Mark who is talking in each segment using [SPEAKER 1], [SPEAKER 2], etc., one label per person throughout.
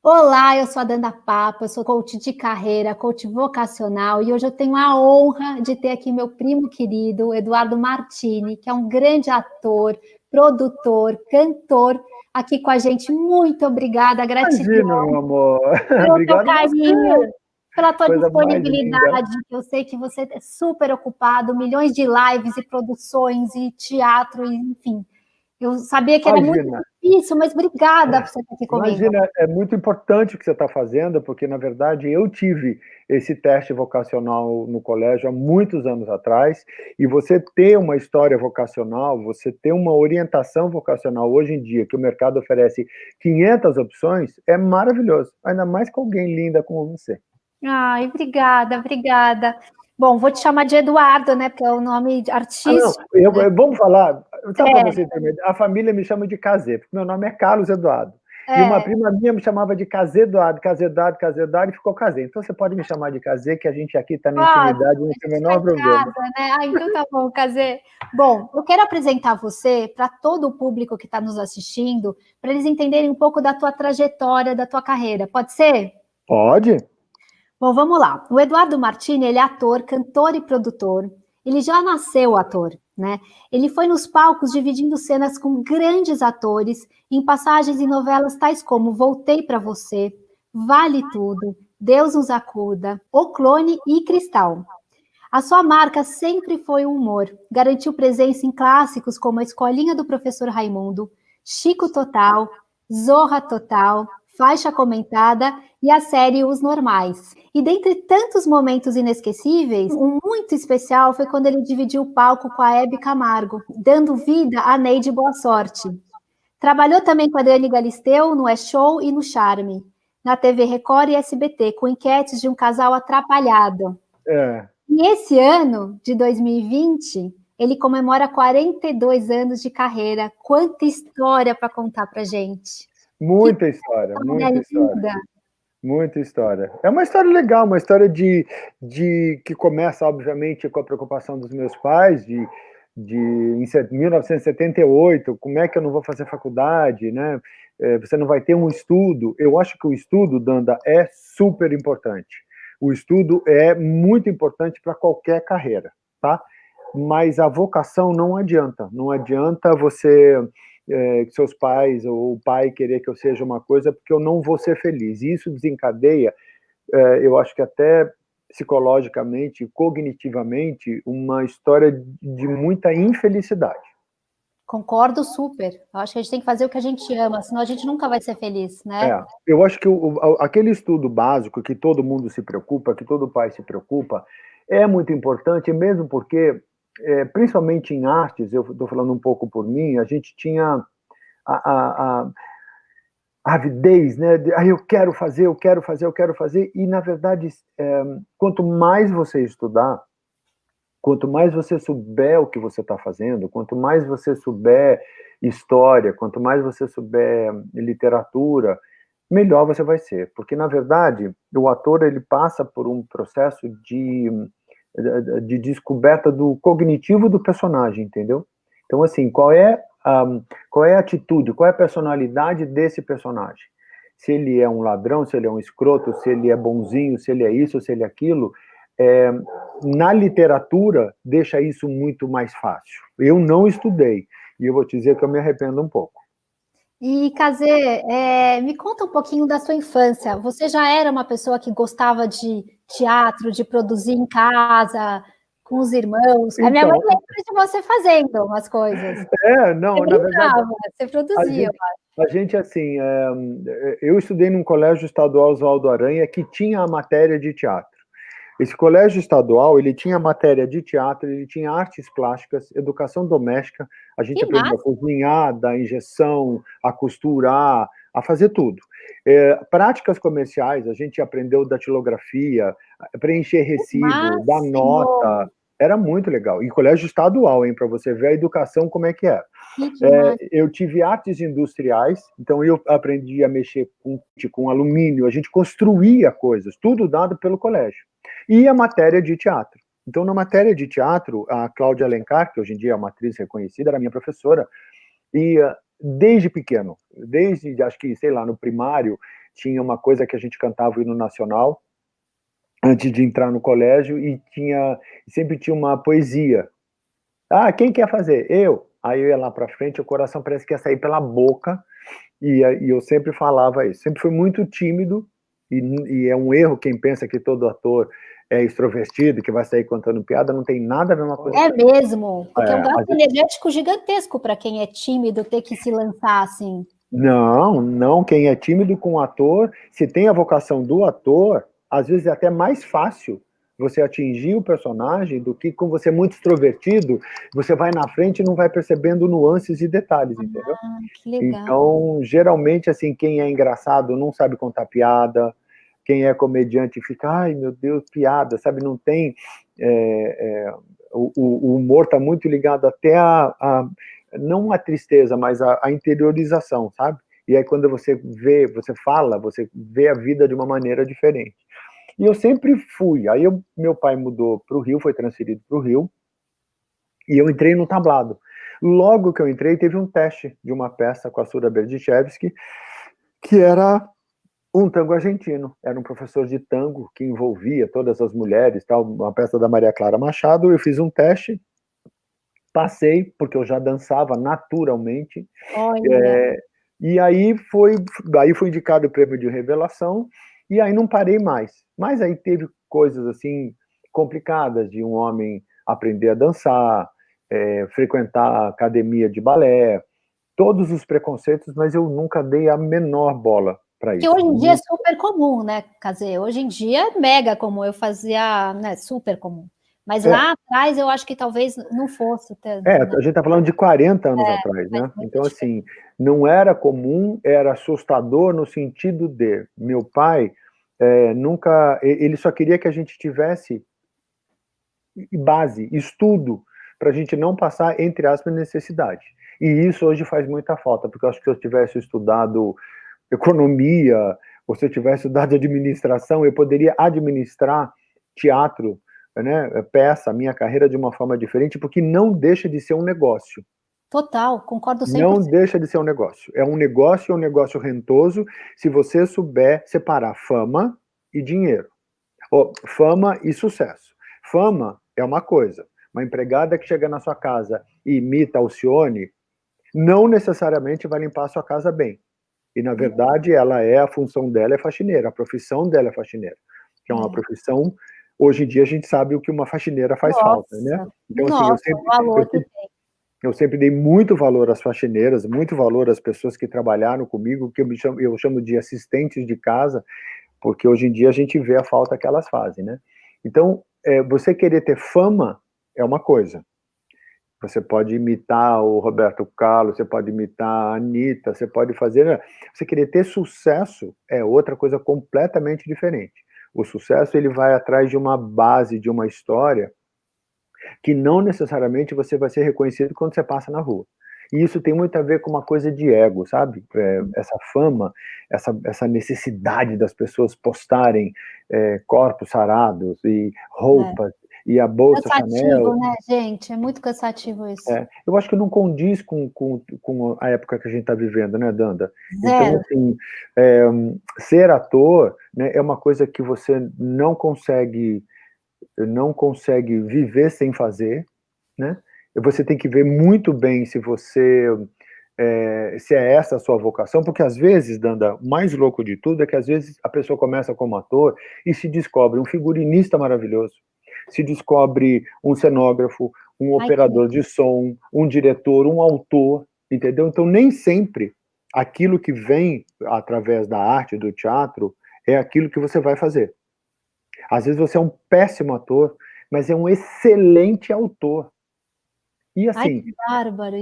[SPEAKER 1] Olá, eu sou a Danda Papa, eu sou coach de carreira, coach vocacional, e hoje eu tenho a honra de ter aqui meu primo querido, Eduardo Martini, que é um grande ator, produtor, cantor, aqui com a gente. Muito obrigada,
[SPEAKER 2] Imagina,
[SPEAKER 1] gratidão
[SPEAKER 2] meu amor.
[SPEAKER 1] pelo teu
[SPEAKER 2] Obrigado a
[SPEAKER 1] carinho,
[SPEAKER 2] você.
[SPEAKER 1] pela tua
[SPEAKER 2] Coisa mais linda.
[SPEAKER 1] disponibilidade. Eu sei que você é super ocupado, milhões de lives e produções e teatro, e, enfim. Eu sabia que era muito
[SPEAKER 2] Imagina.
[SPEAKER 1] difícil, mas obrigada por você estar aqui comigo.
[SPEAKER 2] Imagina, é muito importante o que você está fazendo, porque, na verdade, eu tive esse teste vocacional no colégio há muitos anos atrás, e você ter uma história vocacional, você ter uma orientação vocacional hoje em dia, que o mercado oferece 500 opções, é maravilhoso, ainda mais com alguém linda como você.
[SPEAKER 1] Ai, obrigada, obrigada. Bom, vou te chamar de Eduardo, né, porque é o nome artístico,
[SPEAKER 2] Não,
[SPEAKER 1] né?
[SPEAKER 2] vamos falar, só para
[SPEAKER 1] É,
[SPEAKER 2] você entender, a família me chama de Cazê, porque meu nome é Carlos Eduardo. E uma
[SPEAKER 1] é.
[SPEAKER 2] prima minha me chamava de Cazeduardo, Cazeduardo, Cazeduardo, e ficou Cazê. Então você pode me chamar de Cazê, que a gente aqui está na
[SPEAKER 1] Pode,
[SPEAKER 2] intimidade,
[SPEAKER 1] a
[SPEAKER 2] não tem o
[SPEAKER 1] gente tá
[SPEAKER 2] menor
[SPEAKER 1] em
[SPEAKER 2] problema.
[SPEAKER 1] casa, né? Ah, então tá bom, Cazê. Bom, eu quero apresentar você para todo o público que está nos assistindo, para eles entenderem um pouco da tua trajetória, da tua carreira. Pode ser?
[SPEAKER 2] Pode?
[SPEAKER 1] Bom, vamos lá. O Eduardo Martini, ele é ator, cantor e produtor. Ele já nasceu ator, né? Ele foi nos palcos dividindo cenas com grandes atores, em passagens em novelas tais como Voltei pra Você, Vale Tudo, Deus nos acuda, O Clone e Cristal. A sua marca sempre foi o humor. Garantiu presença em clássicos como A Escolinha do Professor Raimundo, Chico Total, Zorra Total, Faixa Comentada e a série Os Normais. E dentre tantos momentos inesquecíveis, um muito especial foi quando ele dividiu o palco com a Hebe Camargo, dando vida a Neide Boa Sorte. Trabalhou também com a Dani Galisteu no É Show e no Charme, na TV Record e SBT, com enquetes de um casal atrapalhado.
[SPEAKER 2] É.
[SPEAKER 1] E esse ano, de 2020, ele comemora 42 anos de carreira. Quanta história para contar para gente. Que
[SPEAKER 2] Muita história, muita
[SPEAKER 1] história
[SPEAKER 2] história.
[SPEAKER 1] linda.
[SPEAKER 2] Muita história. É uma história legal, uma história de que começa, obviamente, com a preocupação dos meus pais, em 1978, como é que eu não vou fazer faculdade, né? Você não vai ter um estudo. Eu acho que o estudo, Danda, é super importante. O estudo é muito importante para qualquer carreira, tá? Mas a vocação não adianta. Não adianta você seus pais ou o pai querer que eu seja uma coisa porque eu não vou ser feliz. E isso desencadeia, eu acho que até psicologicamente, cognitivamente, uma história de muita infelicidade.
[SPEAKER 1] Concordo super. Eu acho que a gente tem que fazer o que a gente ama, senão a gente nunca vai ser feliz, né?
[SPEAKER 2] Eu acho que aquele estudo básico que todo mundo se preocupa, que todo pai se preocupa, é muito importante, mesmo porque, principalmente em artes, eu estou falando um pouco por mim, a gente tinha a avidez, né? Eu quero fazer, eu quero fazer, eu quero fazer. E, na verdade, quanto mais você estudar, quanto mais você souber o que você está fazendo, quanto mais você souber história, quanto mais você souber literatura, melhor você vai ser. Porque, na verdade, o ator ele passa por um processo de descoberta do cognitivo do personagem, entendeu? Então, assim, qual é a atitude, qual é a personalidade desse personagem? Se ele é um ladrão, se ele é um escroto, se ele é bonzinho, se ele é isso, se ele é aquilo, na literatura deixa isso muito mais fácil. Eu não estudei, e eu vou te dizer que eu me arrependo um pouco.
[SPEAKER 1] E, Cazê, me conta um pouquinho da sua infância. Você já era uma pessoa que gostava de teatro, de produzir em casa, com os irmãos? A minha mãe
[SPEAKER 2] Então,
[SPEAKER 1] lembra de você fazendo umas coisas.
[SPEAKER 2] não,
[SPEAKER 1] Você
[SPEAKER 2] na verdade,
[SPEAKER 1] brincava, você
[SPEAKER 2] a
[SPEAKER 1] produzia.
[SPEAKER 2] gente, a gente assim, eu estudei num colégio estadual Oswaldo Aranha que tinha a matéria de teatro. Esse colégio estadual, ele tinha matéria de teatro, ele tinha artes plásticas, educação doméstica, a gente
[SPEAKER 1] Que
[SPEAKER 2] aprendeu a
[SPEAKER 1] massa!
[SPEAKER 2] cozinhar, dar injeção, a costurar, a fazer tudo. Práticas comerciais, a gente aprendeu datilografia, preencher
[SPEAKER 1] Que
[SPEAKER 2] recibo, dar
[SPEAKER 1] máximo!
[SPEAKER 2] nota, era muito legal. E colégio estadual, hein, para você ver a educação como é que era.
[SPEAKER 1] Que demais!
[SPEAKER 2] Eu tive artes industriais, então eu aprendi a mexer com alumínio, a gente construía coisas, tudo dado pelo colégio. E a matéria de teatro. Então, na matéria de teatro, a Cláudia Alencar, que hoje em dia é uma atriz reconhecida, era minha professora, e desde pequeno, desde, acho que, sei lá, no primário, tinha uma coisa que a gente cantava o hino nacional, antes de entrar no colégio, e sempre tinha uma poesia. Ah, quem quer fazer? Eu. Aí eu ia lá para frente, o coração parece que ia sair pela boca, e eu sempre falava isso. Sempre fui muito tímido, e é um erro quem pensa que todo ator é extrovertido, que vai sair contando piada, não tem nada a ver uma coisa.
[SPEAKER 1] É mesmo, porque é um gasto
[SPEAKER 2] vezes...
[SPEAKER 1] energético gigantesco para quem é tímido ter que se lançar assim.
[SPEAKER 2] Não, quem é tímido com o ator, se tem a vocação do ator, às vezes é até mais fácil você atingir o personagem do que com você muito extrovertido, você vai na frente e não vai percebendo nuances e detalhes, entendeu?
[SPEAKER 1] Que legal.
[SPEAKER 2] Então, geralmente, assim, quem é engraçado não sabe contar piada, quem é comediante fica, ai, meu Deus, piada, sabe? Não tem... o humor está muito ligado até não a tristeza, mas a interiorização, sabe? E aí quando você fala, você vê a vida de uma maneira diferente. E eu sempre fui, aí meu pai mudou para o Rio, foi transferido para o Rio, e eu entrei no tablado. Logo que eu entrei, teve um teste de uma peça com a Sura Berdichevsky, que era um tango argentino. Era um professor de tango que envolvia todas as mulheres, tal, uma peça da Maria Clara Machado. Eu fiz um teste, passei, porque eu já dançava naturalmente. E aí fui indicado o prêmio de revelação, e aí não parei mais. Mas aí teve coisas assim complicadas, de um homem aprender a dançar, frequentar a academia de balé, todos os preconceitos, mas eu nunca dei a menor bola para isso.
[SPEAKER 1] Que hoje em dia é super comum, né, Cazê? Hoje em dia é mega comum, eu fazia, né, super comum. Mas lá atrás eu acho que talvez não fosse tanto. Né?
[SPEAKER 2] A gente está falando de 40 anos atrás, né? Então, assim, não era comum, era assustador no sentido de, meu pai nunca, ele só queria que a gente tivesse base, estudo, para a gente não passar, entre aspas, necessidade. E isso hoje faz muita falta, porque eu acho que se eu tivesse estudado economia, ou se eu tivesse estudado administração, eu poderia administrar teatro, né, peça, a minha carreira de uma forma diferente, porque não deixa de ser um negócio.
[SPEAKER 1] Total, concordo 100%.
[SPEAKER 2] Não deixa de ser um negócio. É um negócio rentoso, se você souber separar fama e dinheiro. Ou fama e sucesso. Fama é uma coisa. Uma empregada que chega na sua casa e imita Alcione, não necessariamente vai limpar a sua casa bem. E, na verdade, a função dela é faxineira, a profissão dela é faxineira. Que é uma profissão, hoje em dia a gente sabe o que uma faxineira faz falta, né? Então, assim, eu sempre dei muito valor às faxineiras, muito valor às pessoas que trabalharam comigo, que eu chamo de assistentes de casa, porque hoje em dia a gente vê a falta que elas fazem, né? Então, você querer ter fama é uma coisa. Você pode imitar o Roberto Carlos, você pode imitar a Anitta, você pode fazer... Você querer ter sucesso é outra coisa completamente diferente. O sucesso, ele vai atrás de uma base, de uma história, que não necessariamente você vai ser reconhecido quando você passa na rua. E isso tem muito a ver com uma coisa de ego, sabe? Essa fama, essa necessidade das pessoas postarem corpos sarados e roupas, e a bolsa
[SPEAKER 1] cansativo,
[SPEAKER 2] Chanel.
[SPEAKER 1] Né, gente? É muito cansativo isso.
[SPEAKER 2] Eu acho que não condiz com a época que a gente está vivendo, né, Danda?
[SPEAKER 1] Zero.
[SPEAKER 2] Então, assim, ser ator, né, é uma coisa que você não consegue viver sem fazer, né? Você tem que ver muito bem se é essa a sua vocação, porque às vezes, Danda, o mais louco de tudo é que às vezes a pessoa começa como ator e se descobre um figurinista maravilhoso, se descobre um cenógrafo, um operador de som, um diretor, um autor, entendeu? Então, nem sempre aquilo que vem através da arte, do teatro, é aquilo que você vai fazer. Às vezes você é um péssimo ator, mas é um excelente autor. E assim...
[SPEAKER 1] Ai, que bárbaro.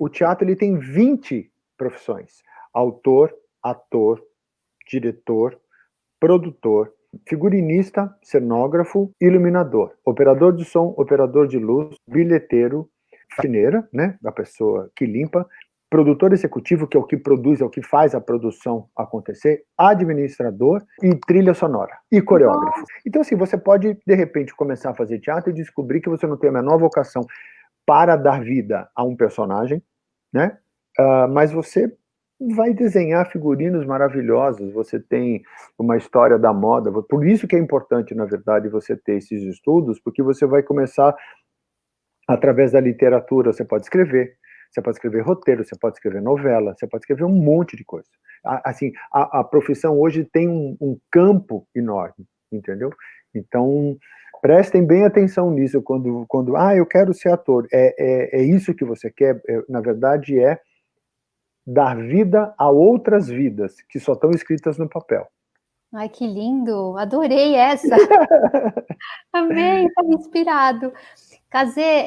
[SPEAKER 2] O teatro, ele tem 20 profissões. Autor, ator, diretor, produtor, figurinista, cenógrafo, iluminador, operador de som, operador de luz, bilheteiro, faxineira, né, da pessoa que limpa, produtor executivo, que é o que produz, é o que faz a produção acontecer, administrador e trilha sonora, e coreógrafo. Então, assim, você pode, de repente, começar a fazer teatro e descobrir que você não tem a menor vocação para dar vida a um personagem, né? Mas você vai desenhar figurinos maravilhosos, você tem uma história da moda, por isso que é importante, na verdade, você ter esses estudos, porque você vai começar, através da literatura, você pode escrever roteiro, você pode escrever novela, você pode escrever um monte de coisa. Assim, a profissão hoje tem um campo enorme, entendeu? Então, prestem bem atenção nisso, quando eu quero ser ator, é isso que você quer, na verdade, é dar vida a outras vidas, que só estão escritas no papel.
[SPEAKER 1] Ai, que lindo! Adorei essa! Amei, tá inspirado. Kazê,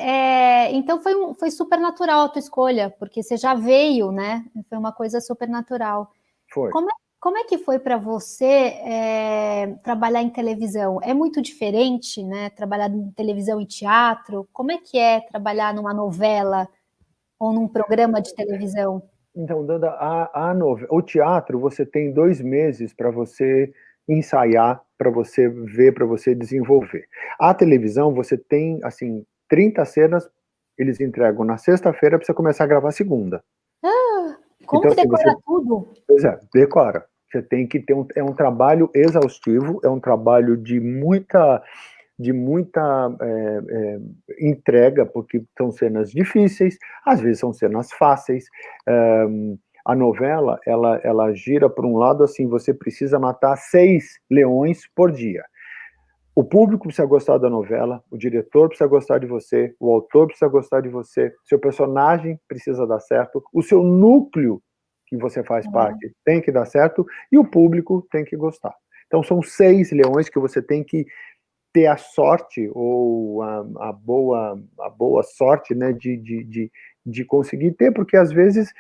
[SPEAKER 1] então foi super natural a tua escolha, porque você já veio, né? Foi uma coisa super natural.
[SPEAKER 2] Foi.
[SPEAKER 1] Como é que foi para você trabalhar em televisão? É muito diferente, né? Trabalhar em televisão e teatro? Como é que é trabalhar numa novela ou num programa de televisão?
[SPEAKER 2] Então, Danda, o teatro, você tem 2 meses para você ensaiar, para você ver, para você desenvolver. A televisão, você tem, assim, 30 cenas, eles entregam na sexta-feira para você começar a gravar segunda.
[SPEAKER 1] Como
[SPEAKER 2] Então,
[SPEAKER 1] que
[SPEAKER 2] assim,
[SPEAKER 1] decora tudo?
[SPEAKER 2] Pois é, decora. Você tem que ter é um trabalho exaustivo, é um trabalho de muita entrega, porque são cenas difíceis, às vezes são cenas fáceis. A novela, ela gira por um lado assim, você precisa matar 6 leões por dia. O público precisa gostar da novela, o diretor precisa gostar de você, o autor precisa gostar de você, seu personagem precisa dar certo, o seu núcleo que você faz parte tem que dar certo, e o público tem que gostar. Então são 6 leões que você tem que ter a sorte, ou a boa sorte, né, de conseguir ter, porque às vezes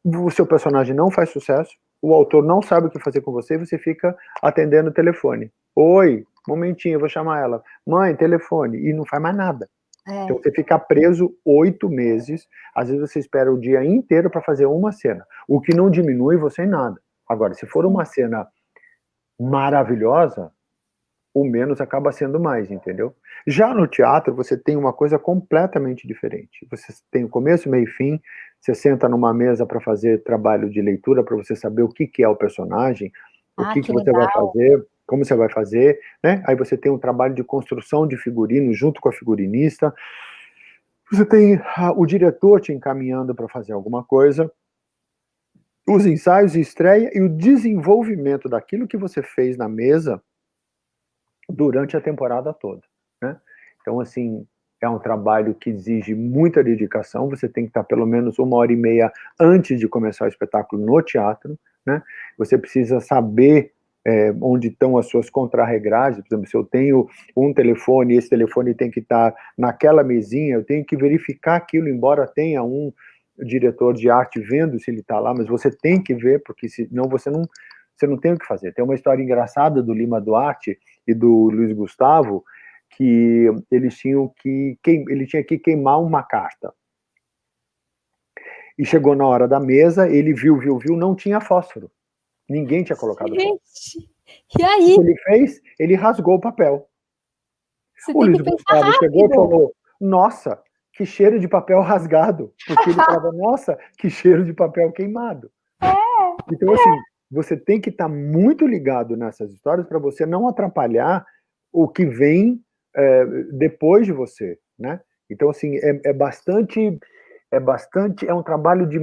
[SPEAKER 2] o seu personagem não faz sucesso, o autor não sabe o que fazer com você, e você fica atendendo o telefone. Oi, momentinho, eu vou chamar ela. Mãe, telefone, e não faz mais nada. Então você fica preso 8 meses, às vezes você espera o dia inteiro para fazer uma cena, o que não diminui você em nada. Agora, se for uma cena maravilhosa, o menos acaba sendo mais, entendeu? Já no teatro, você tem uma coisa completamente diferente. Você tem o começo, meio e fim, você senta numa mesa para fazer trabalho de leitura, para você saber o que é o personagem, o que você vai fazer, como você vai fazer, né? Aí você tem um trabalho de construção de figurino junto com a figurinista, você tem o diretor te encaminhando para fazer alguma coisa, os ensaios de estreia e o desenvolvimento daquilo que você fez na mesa durante a temporada toda, né? Então, assim, é um trabalho que exige muita dedicação, você tem que estar pelo menos 1h30 antes de começar o espetáculo no teatro, né? Você precisa saber onde estão as suas contrarregragens, por exemplo, se eu tenho um telefone, esse telefone tem que estar naquela mesinha, eu tenho que verificar aquilo, embora tenha um diretor de arte vendo se ele está lá, mas você tem que ver, porque senão você não tem o que fazer. Tem uma história engraçada do Lima Duarte e do Luiz Gustavo, que ele tinha que queimar uma carta. E chegou na hora da mesa, ele viu, não tinha fósforo. Ninguém tinha colocado fósforo.
[SPEAKER 1] E aí?
[SPEAKER 2] O que ele fez? Ele rasgou o papel. O Luiz Gustavo chegou e falou, nossa, que cheiro de papel rasgado. Porque ele falava, nossa, que cheiro de papel queimado. Então, assim, você tem que estar muito ligado nessas histórias para você não atrapalhar o que vem depois de você, né? Então, assim, é um trabalho de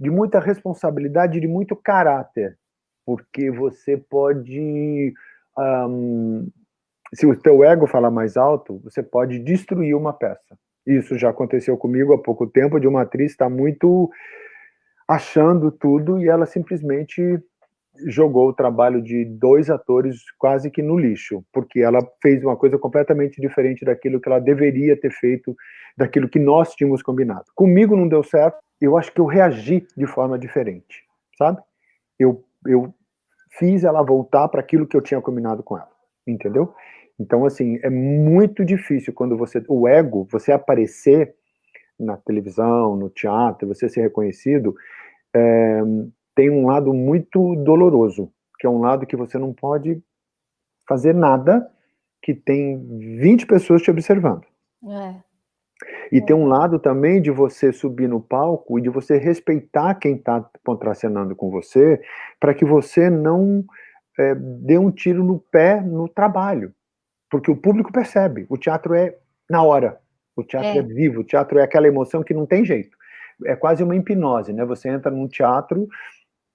[SPEAKER 2] muita responsabilidade, de muito caráter, porque você pode, se o teu ego falar mais alto, você pode destruir uma peça. Isso já aconteceu comigo há pouco tempo, de uma atriz estar muito achando tudo, e ela simplesmente jogou o trabalho de 2 atores quase que no lixo, porque ela fez uma coisa completamente diferente daquilo que ela deveria ter feito, daquilo que nós tínhamos combinado. Comigo não deu certo, eu acho que eu reagi de forma diferente, sabe? Eu fiz ela voltar para aquilo que eu tinha combinado com ela, entendeu? Então, assim, é muito difícil quando o ego, você aparecer na televisão, no teatro, você ser reconhecido, tem um lado muito doloroso, que é um lado que você não pode fazer nada, que tem 20 pessoas te observando. E tem um lado também de você subir no palco e de você respeitar quem está contracenando com você, para que você não dê um tiro no pé no trabalho. Porque o público percebe, o teatro é na hora, o teatro é vivo, o teatro é aquela emoção que não tem jeito. É quase uma hipnose, né? Você entra num teatro,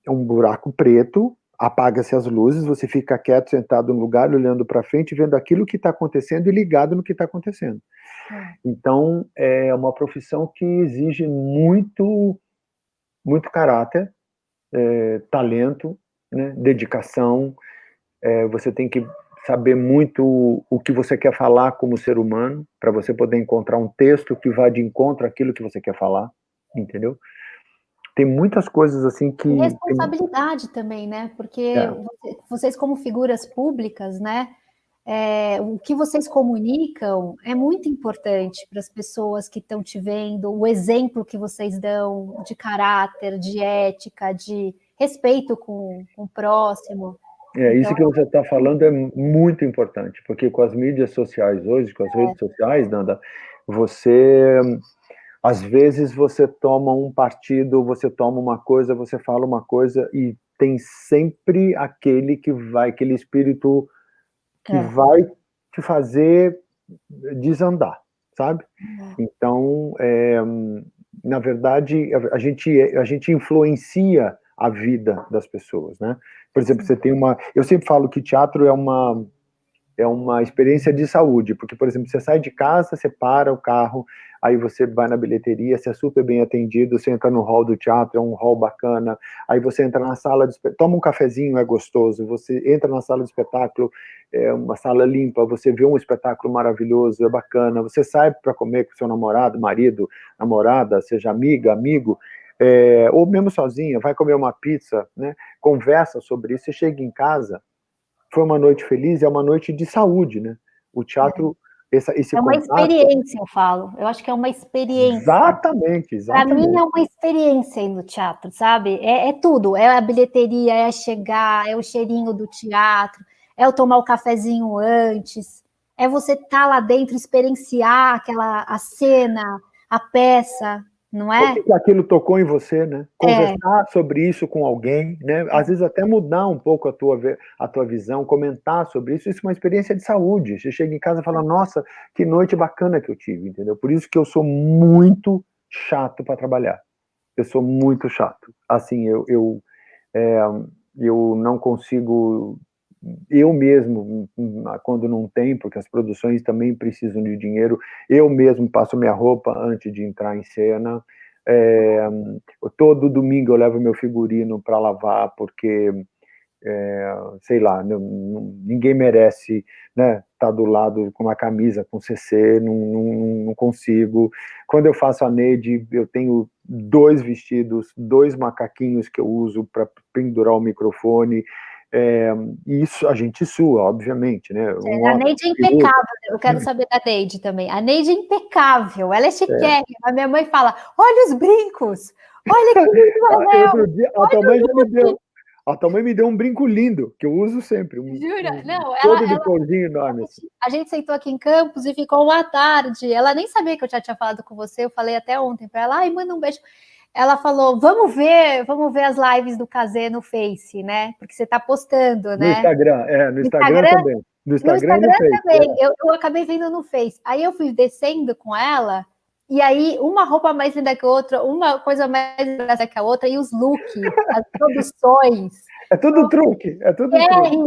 [SPEAKER 2] é um buraco preto, apaga-se as luzes, você fica quieto, sentado no lugar, olhando para frente, vendo aquilo que está acontecendo e ligado no que está acontecendo. Então, é uma profissão que exige muito, muito caráter, talento, né? Dedicação, você tem que saber muito o que você quer falar como ser humano, para você poder encontrar um texto que vá de encontro àquilo que você quer falar, entendeu? Tem muitas coisas assim que...
[SPEAKER 1] E responsabilidade também, né? Porque vocês como figuras públicas, né? O que vocês comunicam é muito importante para as pessoas que estão te vendo, o exemplo que vocês dão de caráter, de ética, de respeito com o próximo.
[SPEAKER 2] Isso que você está falando é muito importante, porque com as mídias sociais hoje, com as redes sociais, Nanda, você, às vezes você toma um partido, você toma uma coisa, você fala uma coisa, e tem sempre aquele espírito que vai te fazer desandar, sabe? Então, na verdade, a gente influencia a vida das pessoas, né? Por exemplo, você tem eu sempre falo que teatro é uma experiência de saúde, porque, por exemplo, você sai de casa, você para o carro, aí você vai na bilheteria, você é super bem atendido, você entra no hall do teatro, é um hall bacana, aí você entra na sala de espetáculo, toma um cafezinho, é gostoso, você entra na sala de espetáculo, é uma sala limpa, você vê um espetáculo maravilhoso, é bacana, você sai para comer com seu namorado, marido, namorada, seja amiga, amigo, ou mesmo sozinha, vai comer uma pizza, né? Conversa sobre isso, você chega em casa, foi uma noite feliz, é uma noite de saúde, né? O teatro, esse
[SPEAKER 1] é uma
[SPEAKER 2] contato...
[SPEAKER 1] experiência, eu falo. Eu acho que é uma experiência.
[SPEAKER 2] Exatamente.
[SPEAKER 1] Para mim é uma experiência ir no teatro, sabe? É tudo. É a bilheteria, é chegar, é o cheirinho do teatro, é o tomar o cafezinho antes, é você estar lá dentro, experienciar a cena, a peça, não é?
[SPEAKER 2] Porque aquilo tocou em você, né? Conversar sobre isso com alguém, né? Às vezes até mudar um pouco a tua visão, comentar sobre isso. Isso é uma experiência de saúde. Você chega em casa e fala, nossa, que noite bacana que eu tive, entendeu? Por isso que eu sou muito chato para trabalhar. Eu sou muito chato. Assim, eu não consigo... Eu mesmo, quando não tem, porque as produções também precisam de dinheiro, eu mesmo passo minha roupa antes de entrar em cena. Todo domingo eu levo meu figurino para lavar, porque, sei lá, ninguém merece, né, estar do lado com uma camisa com CC, não consigo. Quando eu faço a Neide, eu tenho 2 vestidos, 2 macaquinhos que eu uso para pendurar o microfone, e isso a gente sua, obviamente, né?
[SPEAKER 1] A Neide é impecável, eu quero saber da Neide também. A Neide é impecável, ela é chiquérrima. A minha mãe fala, olha os brincos, olha que lindo anel.
[SPEAKER 2] Outro dia, a tua mãe me deu um brinco lindo, que eu uso sempre.
[SPEAKER 1] Jura? Não,
[SPEAKER 2] todo de corzinho enorme.
[SPEAKER 1] A gente sentou aqui em Campos e ficou uma tarde, ela nem sabia que eu já tinha falado com você, eu falei até ontem para ela, ai, manda um beijo. Ela falou, vamos ver as lives do Kazê no Face, né? Porque você está postando, né?
[SPEAKER 2] No Instagram, no Instagram também. No Instagram e no Face.
[SPEAKER 1] Também, eu acabei vendo no Face. Aí eu fui descendo com ela, e aí uma roupa mais linda que a outra, uma coisa mais linda que a outra, e os looks, as produções.
[SPEAKER 2] É tudo truque, é tudo
[SPEAKER 1] truque.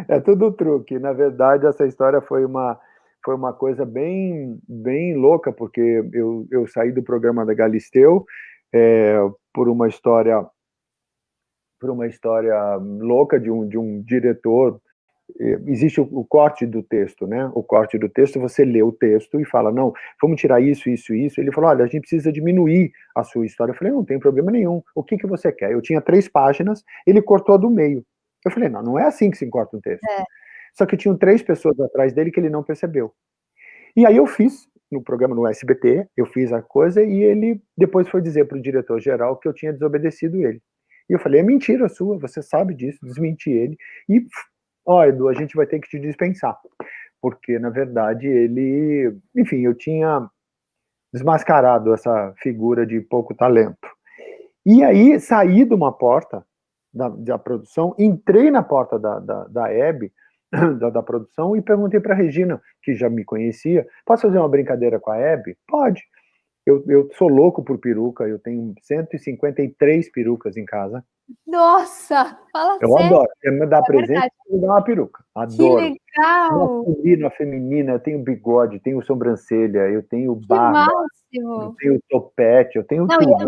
[SPEAKER 2] É tudo truque. Na verdade, essa história foi uma coisa bem, bem louca, porque eu saí do programa da Galisteu por uma história louca de um diretor. Existe o corte do texto, né? O corte do texto, você lê o texto e fala, não, vamos tirar isso, isso, isso. Ele falou, olha, a gente precisa diminuir a sua história. Eu falei, não tem problema nenhum. O que você quer? Eu tinha 3 páginas, ele cortou do meio. Eu falei, não é assim que se corta um texto. Só que tinham 3 pessoas atrás dele que ele não percebeu. E aí eu fiz, no programa no SBT, eu fiz a coisa, e ele depois foi dizer para o diretor-geral que eu tinha desobedecido ele. E eu falei, é mentira sua, você sabe disso, desmenti ele, e, ó, Edu, a gente vai ter que te dispensar. Porque, na verdade, ele... Enfim, eu tinha desmascarado essa figura de pouco talento. E aí, saí de uma porta da produção, entrei na porta da Hebe, da produção, e perguntei para a Regina, que já me conhecia, posso fazer uma brincadeira com a Hebe? Pode. Eu sou louco por peruca, eu tenho 153 perucas em casa.
[SPEAKER 1] Nossa, fala
[SPEAKER 2] Eu
[SPEAKER 1] sério.
[SPEAKER 2] adoro. Você me dá presente, me dá uma peruca.
[SPEAKER 1] Que
[SPEAKER 2] Adoro.
[SPEAKER 1] legal!
[SPEAKER 2] Masculina, feminina, eu tenho bigode, tenho sobrancelha, eu tenho
[SPEAKER 1] Que
[SPEAKER 2] barba, eu
[SPEAKER 1] máximo!
[SPEAKER 2] tenho topete, eu tenho
[SPEAKER 1] Não,
[SPEAKER 2] tudo.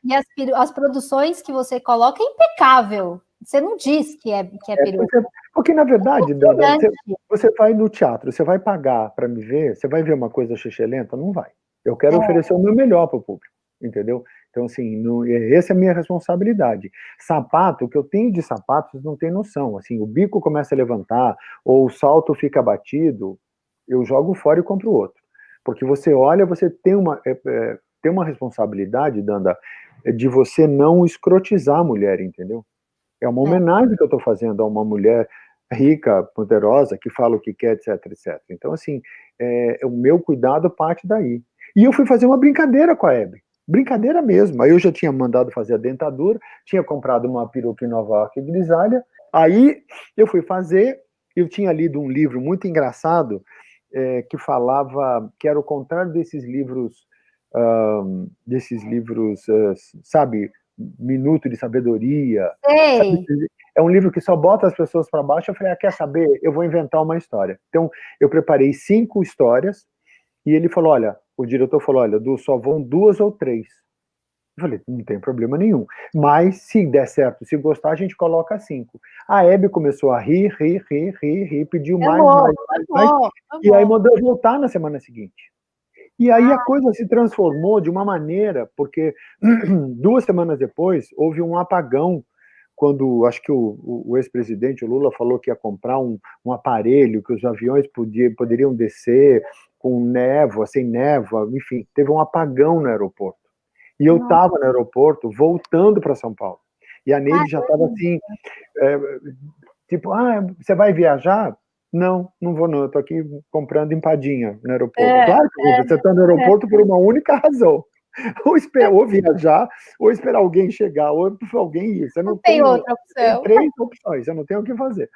[SPEAKER 1] e as produções que você coloca é impecável. Você não diz que é peruca.
[SPEAKER 2] Porque, na verdade, Danda,
[SPEAKER 1] Brilhante.
[SPEAKER 2] você vai no teatro, você vai pagar para me ver, você vai ver uma coisa xixelenta? Não vai. Eu quero oferecer o meu melhor para o público, entendeu? Então, assim, essa é a minha responsabilidade. Sapato, o que eu tenho de sapatos, não tem noção. Assim, o bico começa a levantar, ou o salto fica batido, eu jogo fora e compro outro. Porque você olha, você tem uma responsabilidade, Danda, de você não escrotizar a mulher, entendeu? É uma homenagem que eu estou fazendo a uma mulher rica, poderosa, que fala o que quer, etc, etc. Então, assim, o meu cuidado parte daí. E eu fui fazer uma brincadeira com a Hebe. Brincadeira mesmo. Aí eu já tinha mandado fazer a dentadura, tinha comprado uma peruca em Nova York grisalha. Aí eu fui fazer, eu tinha lido um livro muito engraçado, que falava, que era o contrário desses livros, sabe, Minuto de Sabedoria. Sabe?
[SPEAKER 1] Sei.
[SPEAKER 2] É um livro que só bota as pessoas para baixo. Eu falei, quer saber? Eu vou inventar uma história. Então, eu preparei 5 histórias, e ele falou, olha, o diretor falou, olha, só vão 2 ou 3. Eu falei, não tem problema nenhum. Mas, se der certo, se gostar, a gente coloca 5. A Hebe começou a rir, pediu mais. E aí mandou eu voltar na semana seguinte. E aí a coisa se transformou de uma maneira, porque 2 semanas depois houve um apagão, quando acho que o ex-presidente, o Lula, falou que ia comprar um aparelho que os aviões poderiam descer com névoa, sem névoa, enfim, teve um apagão no aeroporto. E eu estava no aeroporto voltando para São Paulo. E a Neide já estava assim, tipo, você vai viajar? Não, não vou não, eu tô aqui comprando empadinha no aeroporto. Claro que você está no aeroporto por uma única razão. Ou viajar, ou esperar alguém chegar, ou alguém ir. Você não tem
[SPEAKER 1] outra opção.
[SPEAKER 2] Tem 3 opções, você não tem o que fazer.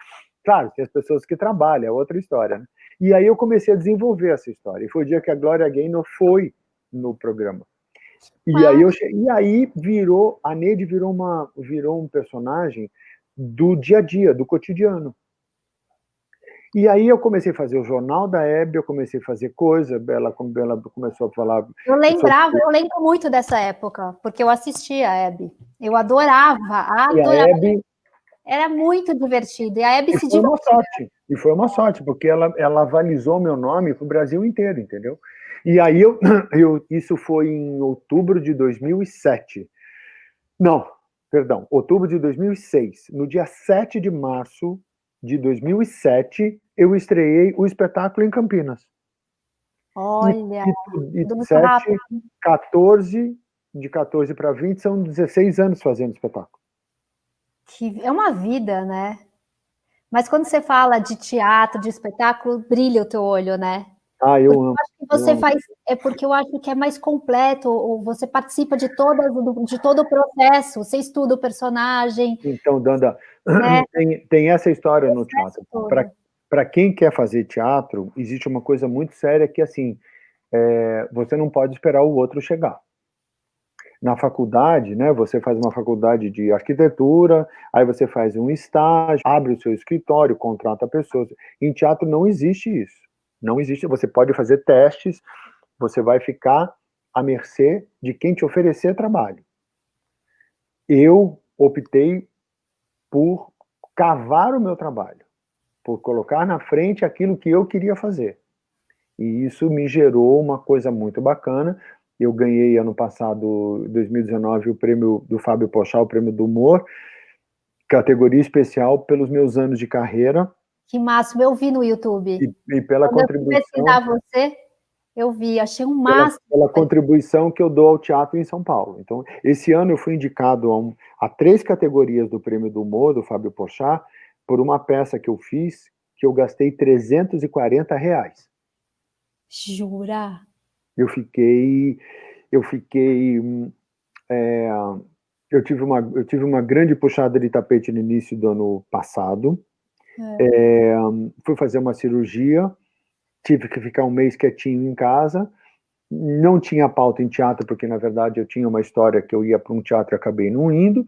[SPEAKER 2] Claro, tem as pessoas que trabalham, é outra história, né? E aí eu comecei a desenvolver essa história. E foi o dia que a Glória Gaynor foi no programa. E aí a Neide virou um personagem do dia a dia, do cotidiano. E aí eu comecei a fazer o jornal da Hebe, eu comecei a fazer coisa, ela começou a falar...
[SPEAKER 1] Eu lembro muito dessa época, porque eu assistia a Hebe. Eu adorava.
[SPEAKER 2] E a Hebe...
[SPEAKER 1] Era muito divertido. E a Hebe se
[SPEAKER 2] divertia. E foi uma sorte, porque ela avalizou meu nome para o Brasil inteiro, entendeu? E aí isso foi em outubro de 2007. Não, perdão, outubro de 2006. No dia 7 de março de 2007, eu estreei o espetáculo em Campinas.
[SPEAKER 1] Olha,
[SPEAKER 2] e 7, 14, de 14 para 20, são 16 anos fazendo espetáculo.
[SPEAKER 1] Que é uma vida, né? Mas quando você fala de teatro, de espetáculo, brilha o teu olho, né?
[SPEAKER 2] Eu amo.
[SPEAKER 1] Acho que você faz, porque eu acho que é mais completo, ou você participa de todo o processo, você estuda o personagem.
[SPEAKER 2] Então, Danda, né? tem essa história no teatro. Para quem quer fazer teatro, existe uma coisa muito séria que, assim, você não pode esperar o outro chegar. Na faculdade, né, você faz uma faculdade de arquitetura, aí você faz um estágio, abre o seu escritório, contrata pessoas. Em teatro não existe isso. Não existe, você pode fazer testes, você vai ficar à mercê de quem te oferecer trabalho. Eu optei por cavar o meu trabalho, por colocar na frente aquilo que eu queria fazer. E isso me gerou uma coisa muito bacana. Eu ganhei ano passado, 2019, o prêmio do Fábio Pochá, o prêmio do humor, categoria especial pelos meus anos de carreira.
[SPEAKER 1] Que máximo, eu vi no YouTube.
[SPEAKER 2] E pela contribuição.
[SPEAKER 1] Eu pesquisar você, Eu vi, achei um máximo.
[SPEAKER 2] Pela contribuição que eu dou ao teatro em São Paulo. Então, esse ano eu fui indicado a 3 categorias do Prêmio do Humor, do Fábio Porchat, por uma peça que eu fiz, que eu gastei R$ 340.
[SPEAKER 1] Jura?
[SPEAKER 2] Eu fiquei, eu tive uma grande puxada de tapete no início do ano passado. Fui fazer uma cirurgia, tive que ficar um mês quietinho em casa. Não tinha pauta em teatro, porque na verdade eu tinha uma história que eu ia para um teatro e acabei não indo.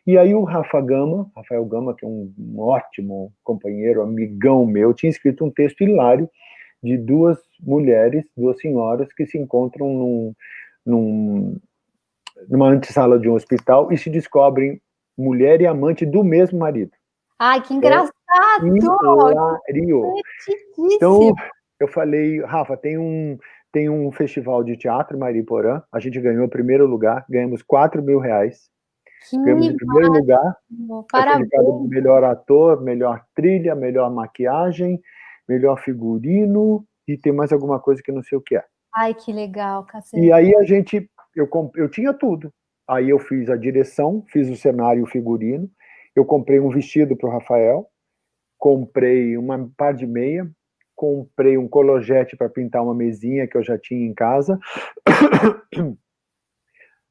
[SPEAKER 2] E aí o Rafael Gama, que é um ótimo companheiro, amigão meu, tinha escrito um texto hilário de 2 mulheres, 2 senhoras que se encontram numa antessala de um hospital e se descobrem mulher e amante do mesmo marido.
[SPEAKER 1] Ai, que engraçado!
[SPEAKER 2] Hilário! Então, eu falei, Rafa, tem um festival de teatro em Mariporã, a gente ganhou o primeiro lugar, ganhamos R$ 4.000. Ganhamos em primeiro lugar. Foi indicado melhor ator, melhor trilha, melhor maquiagem, melhor figurino, e tem mais alguma coisa que não sei o que é.
[SPEAKER 1] Ai, que legal, cacete.
[SPEAKER 2] E aí eu tinha tudo. Aí eu fiz a direção, fiz o cenário e o figurino, eu comprei um vestido para o Rafael, comprei uma par de meia, comprei um colojete para pintar uma mesinha que eu já tinha em casa,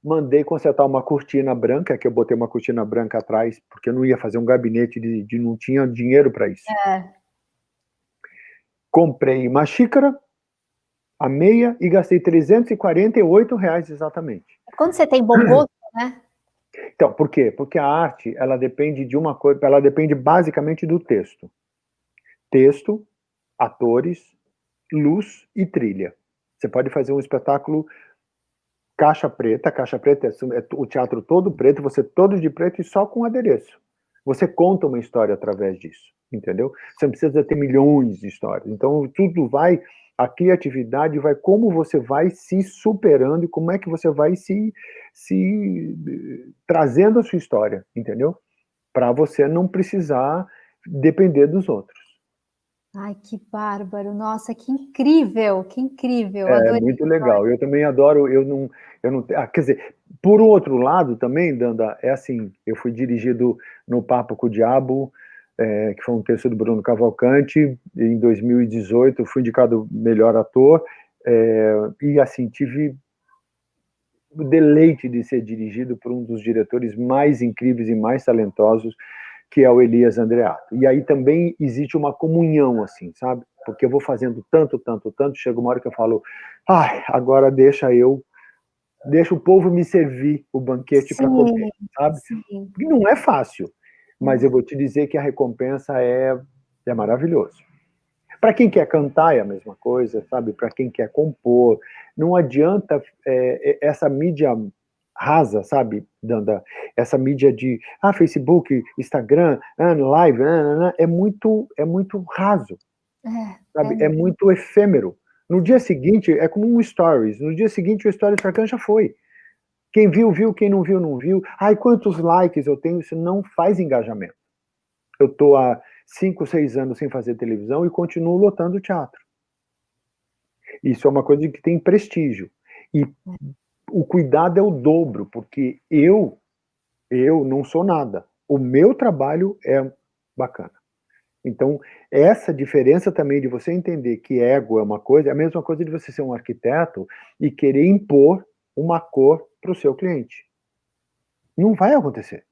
[SPEAKER 2] mandei consertar uma cortina branca, que eu botei uma cortina branca atrás, porque eu não ia fazer um gabinete não tinha dinheiro para isso. Comprei uma xícara, a meia, e gastei R$ 348 exatamente.
[SPEAKER 1] Quando você tem bom gosto, né?
[SPEAKER 2] Então, por quê? Porque a arte, ela depende de uma coisa, ela depende basicamente do texto. Texto, atores, luz e trilha. Você pode fazer um espetáculo caixa preta é o teatro todo preto, você todo de preto e só com adereço. Você conta uma história através disso, entendeu? Você não precisa ter milhões de histórias. Então, a criatividade vai como você vai se superando e como é que você vai se trazendo a sua história, entendeu? Para você não precisar depender dos outros.
[SPEAKER 1] Ai, que bárbaro, nossa, que incrível,
[SPEAKER 2] É muito legal, eu também adoro, quer dizer, por outro lado também, Danda, é assim, eu fui dirigido no Papo com o Diabo, que foi um texto do Bruno Cavalcanti, em 2018, fui indicado melhor ator, e assim, tive o deleite de ser dirigido por um dos diretores mais incríveis e mais talentosos, que é o Elias Andreato. E aí também existe uma comunhão, assim, sabe? Porque eu vou fazendo tanto, chega uma hora que eu falo, agora deixa o povo me servir o banquete para comer, sabe?
[SPEAKER 1] Sim.
[SPEAKER 2] E não é fácil, mas eu vou te dizer que a recompensa é maravilhoso. Para quem quer cantar é a mesma coisa, sabe? Para quem quer compor, não adianta essa mídia rasa, sabe, Danda? Essa mídia de Facebook, Instagram, live, é muito raso, sabe? É muito efêmero. No dia seguinte, é como um stories. No dia seguinte, o stories para cá já foi. Quem viu, viu. Quem não viu, não viu. Quantos likes eu tenho? Isso não faz engajamento. Eu estou há 5, 6 anos sem fazer televisão e continuo lotando o teatro. Isso é uma coisa que tem prestígio. E o cuidado é o dobro, porque eu não sou nada. O meu trabalho é bacana. Então, essa diferença também de você entender que ego é uma coisa, é a mesma coisa de você ser um arquiteto e querer impor uma cor para o seu cliente. Não vai acontecer.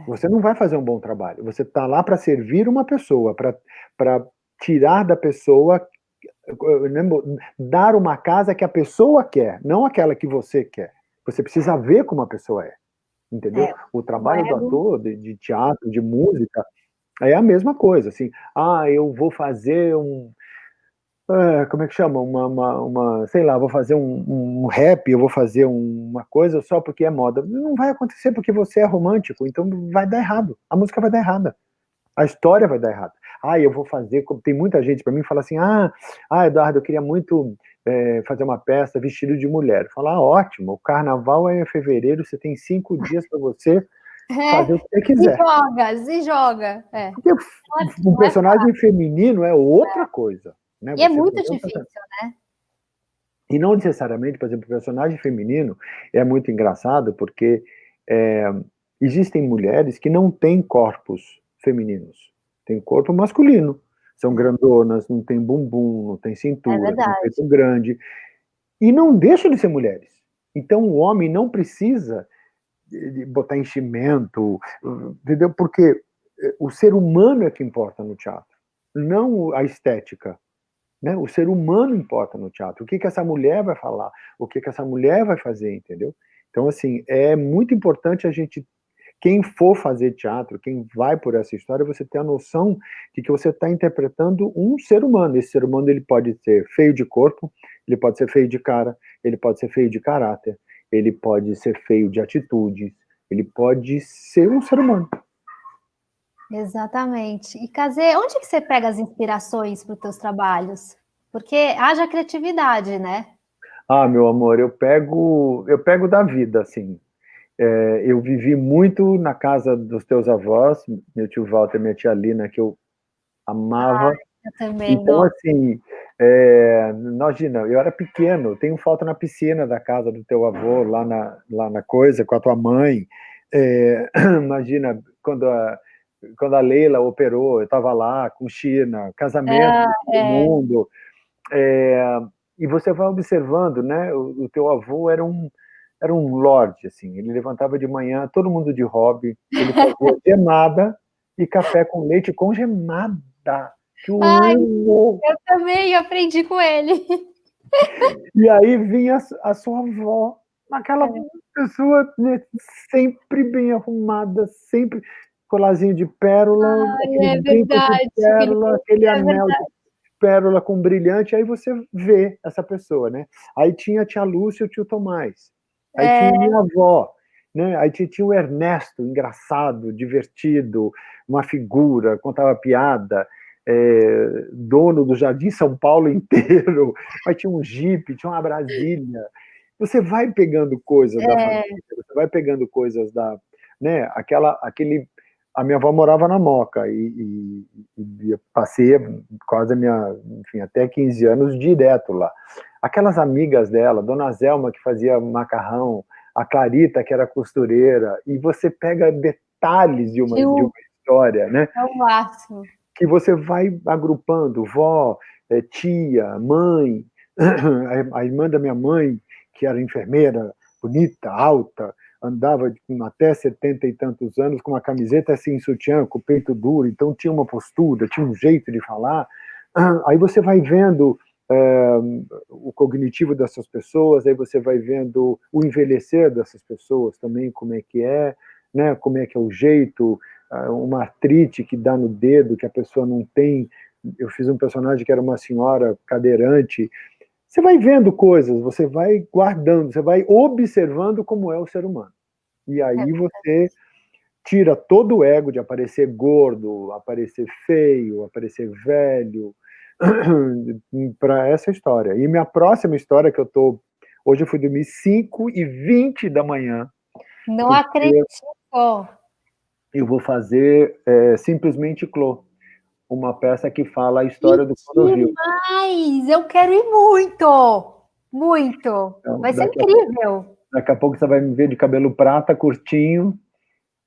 [SPEAKER 2] Você não vai fazer um bom trabalho. Você está lá para servir uma pessoa, para tirar da pessoa, dar uma casa que a pessoa quer, não aquela que você quer. Você precisa ver como a pessoa é. Entendeu? O trabalho do ator, de teatro, de música, é a mesma coisa, assim, eu vou fazer como é que chama? Sei lá, vou fazer um rap, eu vou fazer uma coisa só porque é moda. Não vai acontecer porque você é romântico, então vai dar errado. A música vai dar errada. A história vai dar errado. Eu vou fazer, tem muita gente para mim que fala assim, Eduardo, eu queria muito fazer uma peça vestido de mulher. Falar, ótimo, o carnaval é em fevereiro, você tem 5 dias para você fazer o que você quiser.
[SPEAKER 1] Se joga.
[SPEAKER 2] Porque um personagem feminino é outra coisa. Né?
[SPEAKER 1] E é muito difícil, né?
[SPEAKER 2] E não necessariamente, por exemplo, o personagem feminino é muito engraçado, porque existem mulheres que não têm corpos femininos, têm corpo masculino, são grandonas, não tem bumbum, não tem
[SPEAKER 1] É
[SPEAKER 2] cintura, tem
[SPEAKER 1] verdade.
[SPEAKER 2] peito grande, e não deixam de ser mulheres. Então o homem não precisa de botar enchimento, entendeu? Porque o ser humano é que importa no teatro, não a estética. Né? O ser humano importa no teatro. O que essa mulher vai falar? O que essa mulher vai fazer, entendeu? Então, assim, é muito importante a gente, quem for fazer teatro, quem vai por essa história, você ter a noção de que você está interpretando um ser humano. Esse ser humano, ele pode ser feio de corpo, ele pode ser feio de cara, ele pode ser feio de caráter, ele pode ser feio de atitudes, ele pode ser um ser humano.
[SPEAKER 1] Exatamente. E, Cazê, onde que você pega as inspirações para os teus trabalhos? Porque haja criatividade, né?
[SPEAKER 2] Ah, meu amor, eu pego da vida, assim. Eu vivi muito na casa dos teus avós, meu tio Walter e minha tia Lina, que eu amava.
[SPEAKER 1] Eu também,
[SPEAKER 2] Então,
[SPEAKER 1] nossa.
[SPEAKER 2] assim, imagina, eu era pequeno, tenho foto na piscina da casa do teu avô, lá na coisa, com a tua mãe. Imagina, quando a Leila operou, eu estava lá com China, casamento
[SPEAKER 1] Ah,
[SPEAKER 2] de todo mundo. E você vai observando, né? O teu avô era um lorde, assim. Ele levantava de manhã, todo mundo de hobby. Ele fazia gemada e café com leite com gemada. Que eu
[SPEAKER 1] ai,
[SPEAKER 2] amo!
[SPEAKER 1] eu também aprendi com ele.
[SPEAKER 2] E aí vinha a sua avó, aquela pessoa, né, sempre bem arrumada, sempre colarzinho de pérola, aquele
[SPEAKER 1] É
[SPEAKER 2] brinco de
[SPEAKER 1] verdade,
[SPEAKER 2] pérola,
[SPEAKER 1] Felipe,
[SPEAKER 2] aquele
[SPEAKER 1] é
[SPEAKER 2] anel de
[SPEAKER 1] verdade.
[SPEAKER 2] pérola com brilhante, aí você vê essa pessoa, né? Aí tinha a tia Lúcia e o tio Tomás, aí tinha a minha avó, né? Aí tinha o Ernesto, engraçado, divertido, uma figura, contava piada, dono do Jardim São Paulo inteiro, aí tinha um Jeep, tinha uma Brasília. Você vai pegando coisas da família, você vai pegando coisas da, né? A minha avó morava na Moca e eu passei quase enfim, até 15 anos direto lá. Aquelas amigas dela, Dona Zelma que fazia macarrão, a Clarita que era costureira, e você pega detalhes de uma história, né?
[SPEAKER 1] É o máximo.
[SPEAKER 2] Que você vai agrupando, vó, tia, mãe, a irmã da minha mãe, que era enfermeira, bonita, alta, andava com até 70 e tantos anos com uma camiseta assim, sutiã, com o peito duro, então tinha uma postura, tinha um jeito de falar. Aí você vai vendo o cognitivo dessas pessoas, aí você vai vendo o envelhecer dessas pessoas também, como é, né, como é que é o jeito, uma artrite que dá no dedo, que a pessoa não tem. Eu fiz um personagem que era uma senhora cadeirante. Você vai vendo coisas, você vai guardando, você vai observando como é o ser humano. E aí você tira todo o ego de aparecer gordo, aparecer feio, aparecer velho, para essa história. E minha próxima história que eu tô... Hoje eu fui dormir 5h20 da manhã,
[SPEAKER 1] Não
[SPEAKER 2] porque
[SPEAKER 1] acredito.
[SPEAKER 2] eu vou fazer Simplesmente Clô, uma peça que fala a
[SPEAKER 1] Que
[SPEAKER 2] história do Clodovil.
[SPEAKER 1] demais! Eu quero ir muito! Muito!
[SPEAKER 2] Então,
[SPEAKER 1] Vai ser incrível!
[SPEAKER 2] daqui a pouco você vai me ver de cabelo prata, curtinho,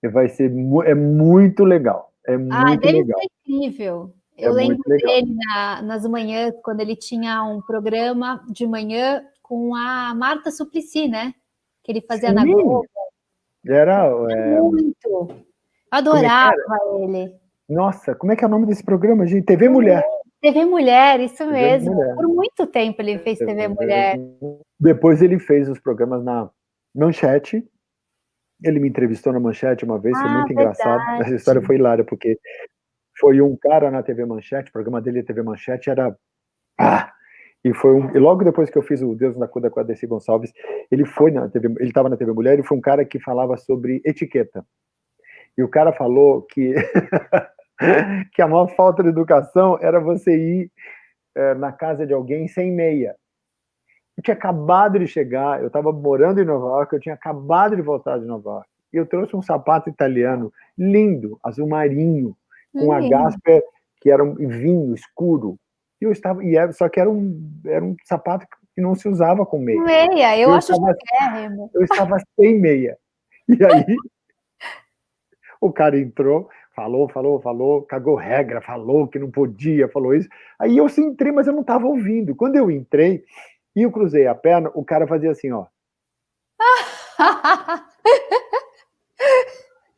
[SPEAKER 2] e vai ser muito legal. É
[SPEAKER 1] Ah,
[SPEAKER 2] muito
[SPEAKER 1] deve
[SPEAKER 2] legal.
[SPEAKER 1] ser incrível.
[SPEAKER 2] É
[SPEAKER 1] Eu
[SPEAKER 2] muito
[SPEAKER 1] lembro
[SPEAKER 2] legal.
[SPEAKER 1] dele nas manhãs, quando ele tinha um programa de manhã com a Marta Suplicy, né? Que ele fazia na
[SPEAKER 2] Sim,
[SPEAKER 1] Globo.
[SPEAKER 2] era...
[SPEAKER 1] Muito!
[SPEAKER 2] como é que
[SPEAKER 1] Adorava
[SPEAKER 2] era?
[SPEAKER 1] ele.
[SPEAKER 2] Nossa, como é que é o nome desse programa, gente? TV Mulher.
[SPEAKER 1] TV Mulher, isso
[SPEAKER 2] TV
[SPEAKER 1] mesmo.
[SPEAKER 2] Mulher.
[SPEAKER 1] Por muito tempo ele fez TV Mulher.
[SPEAKER 2] Depois ele fez os programas na Manchete. Ele me entrevistou na Manchete uma vez, foi
[SPEAKER 1] Ah,
[SPEAKER 2] muito engraçado. Essa história
[SPEAKER 1] verdade.
[SPEAKER 2] foi hilária, porque foi um cara na TV Manchete, o programa dele, TV Manchete, era... E logo depois que eu fiz o Deus na Cuda com a Desi Gonçalves, ele estava na TV Mulher, e foi um cara que falava sobre etiqueta. E o cara falou que que a maior falta de educação era você ir na casa de alguém sem meia. Eu tinha acabado de chegar, eu estava morando em Nova York, eu tinha acabado de voltar de Nova York. E eu trouxe um sapato italiano lindo, azul marinho, com a Gasper, que era um vinho escuro. E eu estava, só que era um sapato e não se usava com meia.
[SPEAKER 1] Meia, eu acho
[SPEAKER 2] estava,
[SPEAKER 1] chiquérrimo.
[SPEAKER 2] eu estava sem meia. E aí, o cara entrou, falou, cagou regra, falou que não podia, falou isso. Aí eu sim entrei, mas eu não estava ouvindo. Quando eu entrei e eu cruzei a perna, o cara fazia assim, ó.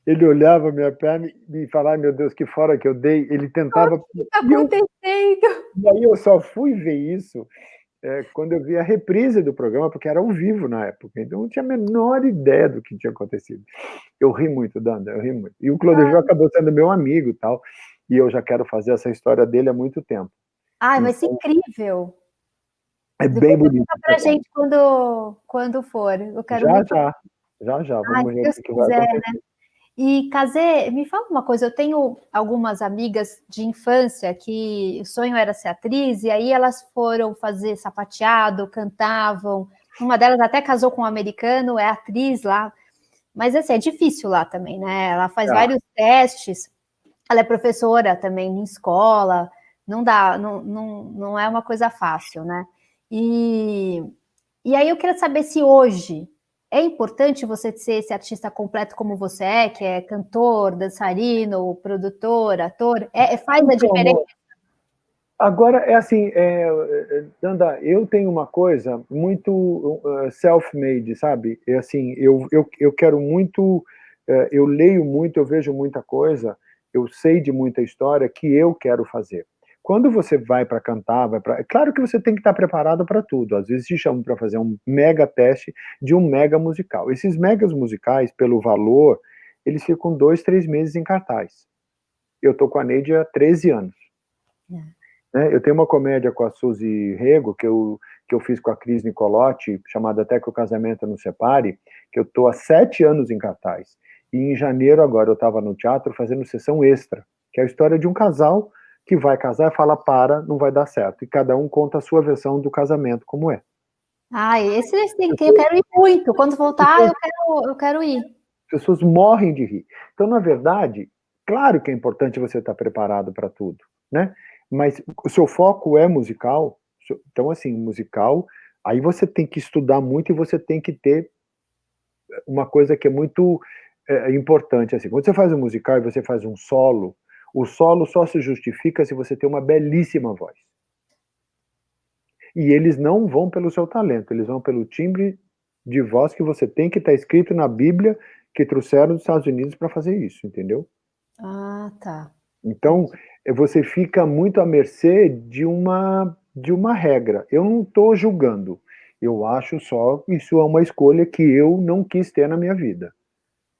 [SPEAKER 2] Ele olhava a minha perna e falava, ai meu Deus, que fora que eu dei. Ele tentava...
[SPEAKER 1] O que está acontecendo?
[SPEAKER 2] E aí eu só fui ver isso quando eu vi a reprise do programa, porque era ao vivo na época, então eu não tinha a menor ideia do que tinha acontecido. Eu ri muito, Danda, eu ri muito. E o Clodovil acabou sendo meu amigo e tal, e eu já quero fazer essa história dele há muito tempo.
[SPEAKER 1] Ai, vai ser incrível.
[SPEAKER 2] É bem
[SPEAKER 1] Depois
[SPEAKER 2] bonito.
[SPEAKER 1] conta pra gente quando for. Eu quero muito.
[SPEAKER 2] Já.
[SPEAKER 1] Ai,
[SPEAKER 2] Vamos
[SPEAKER 1] se
[SPEAKER 2] ver
[SPEAKER 1] Deus
[SPEAKER 2] o que vai
[SPEAKER 1] quiser,
[SPEAKER 2] acontecer.
[SPEAKER 1] né? E, Kazê, me fala uma coisa, eu tenho algumas amigas de infância que o sonho era ser atriz, e aí elas foram fazer sapateado, cantavam, uma delas até casou com um americano, é atriz lá, mas assim, é difícil lá também, né? Ela faz vários testes, ela é professora também em escola, não dá, não é uma coisa fácil, né? E aí eu quero saber se hoje é importante você ser esse artista completo como você é, que é cantor, dançarino, produtor, ator, faz a diferença?
[SPEAKER 2] Agora, é assim, Danda, eu tenho uma coisa muito self-made, sabe? É assim, eu quero muito, eu leio muito, eu vejo muita coisa, eu sei de muita história que eu quero fazer. Quando você vai para cantar, é claro que você tem que estar preparado para tudo. Às vezes te chamam para fazer um mega teste de um mega musical. Esses megas musicais, pelo valor, eles ficam 2, 3 meses em cartaz. Eu tô com a Neide há 13 anos. Né? Eu tenho uma comédia com a Suzy Rego, que eu fiz com a Cris Nicolotti, chamada Até que o Casamento Nos Separe, que eu estou há 7 anos em cartaz. E em janeiro agora eu estava no teatro fazendo sessão extra, que é a história de um casal que vai casar e fala, não vai dar certo. E cada um conta a sua versão do casamento, como é.
[SPEAKER 1] Ah, esse tem que eu quero ir muito. Quando voltar, eu quero ir.
[SPEAKER 2] As pessoas morrem de rir. Então, na verdade, claro que é importante você estar preparado para tudo, né? Mas o seu foco é musical, então, assim, musical, aí você tem que estudar muito e você tem que ter uma coisa que é muito importante, assim, quando você faz um musical e você faz um solo, o solo só se justifica se você tem uma belíssima voz. E eles não vão pelo seu talento, eles vão pelo timbre de voz que você tem, que está escrito na Bíblia, que trouxeram dos Estados Unidos para fazer isso, entendeu?
[SPEAKER 1] Ah, tá.
[SPEAKER 2] Então, você fica muito à mercê de uma regra. Eu não estou julgando. Eu acho só que isso é uma escolha que eu não quis ter na minha vida.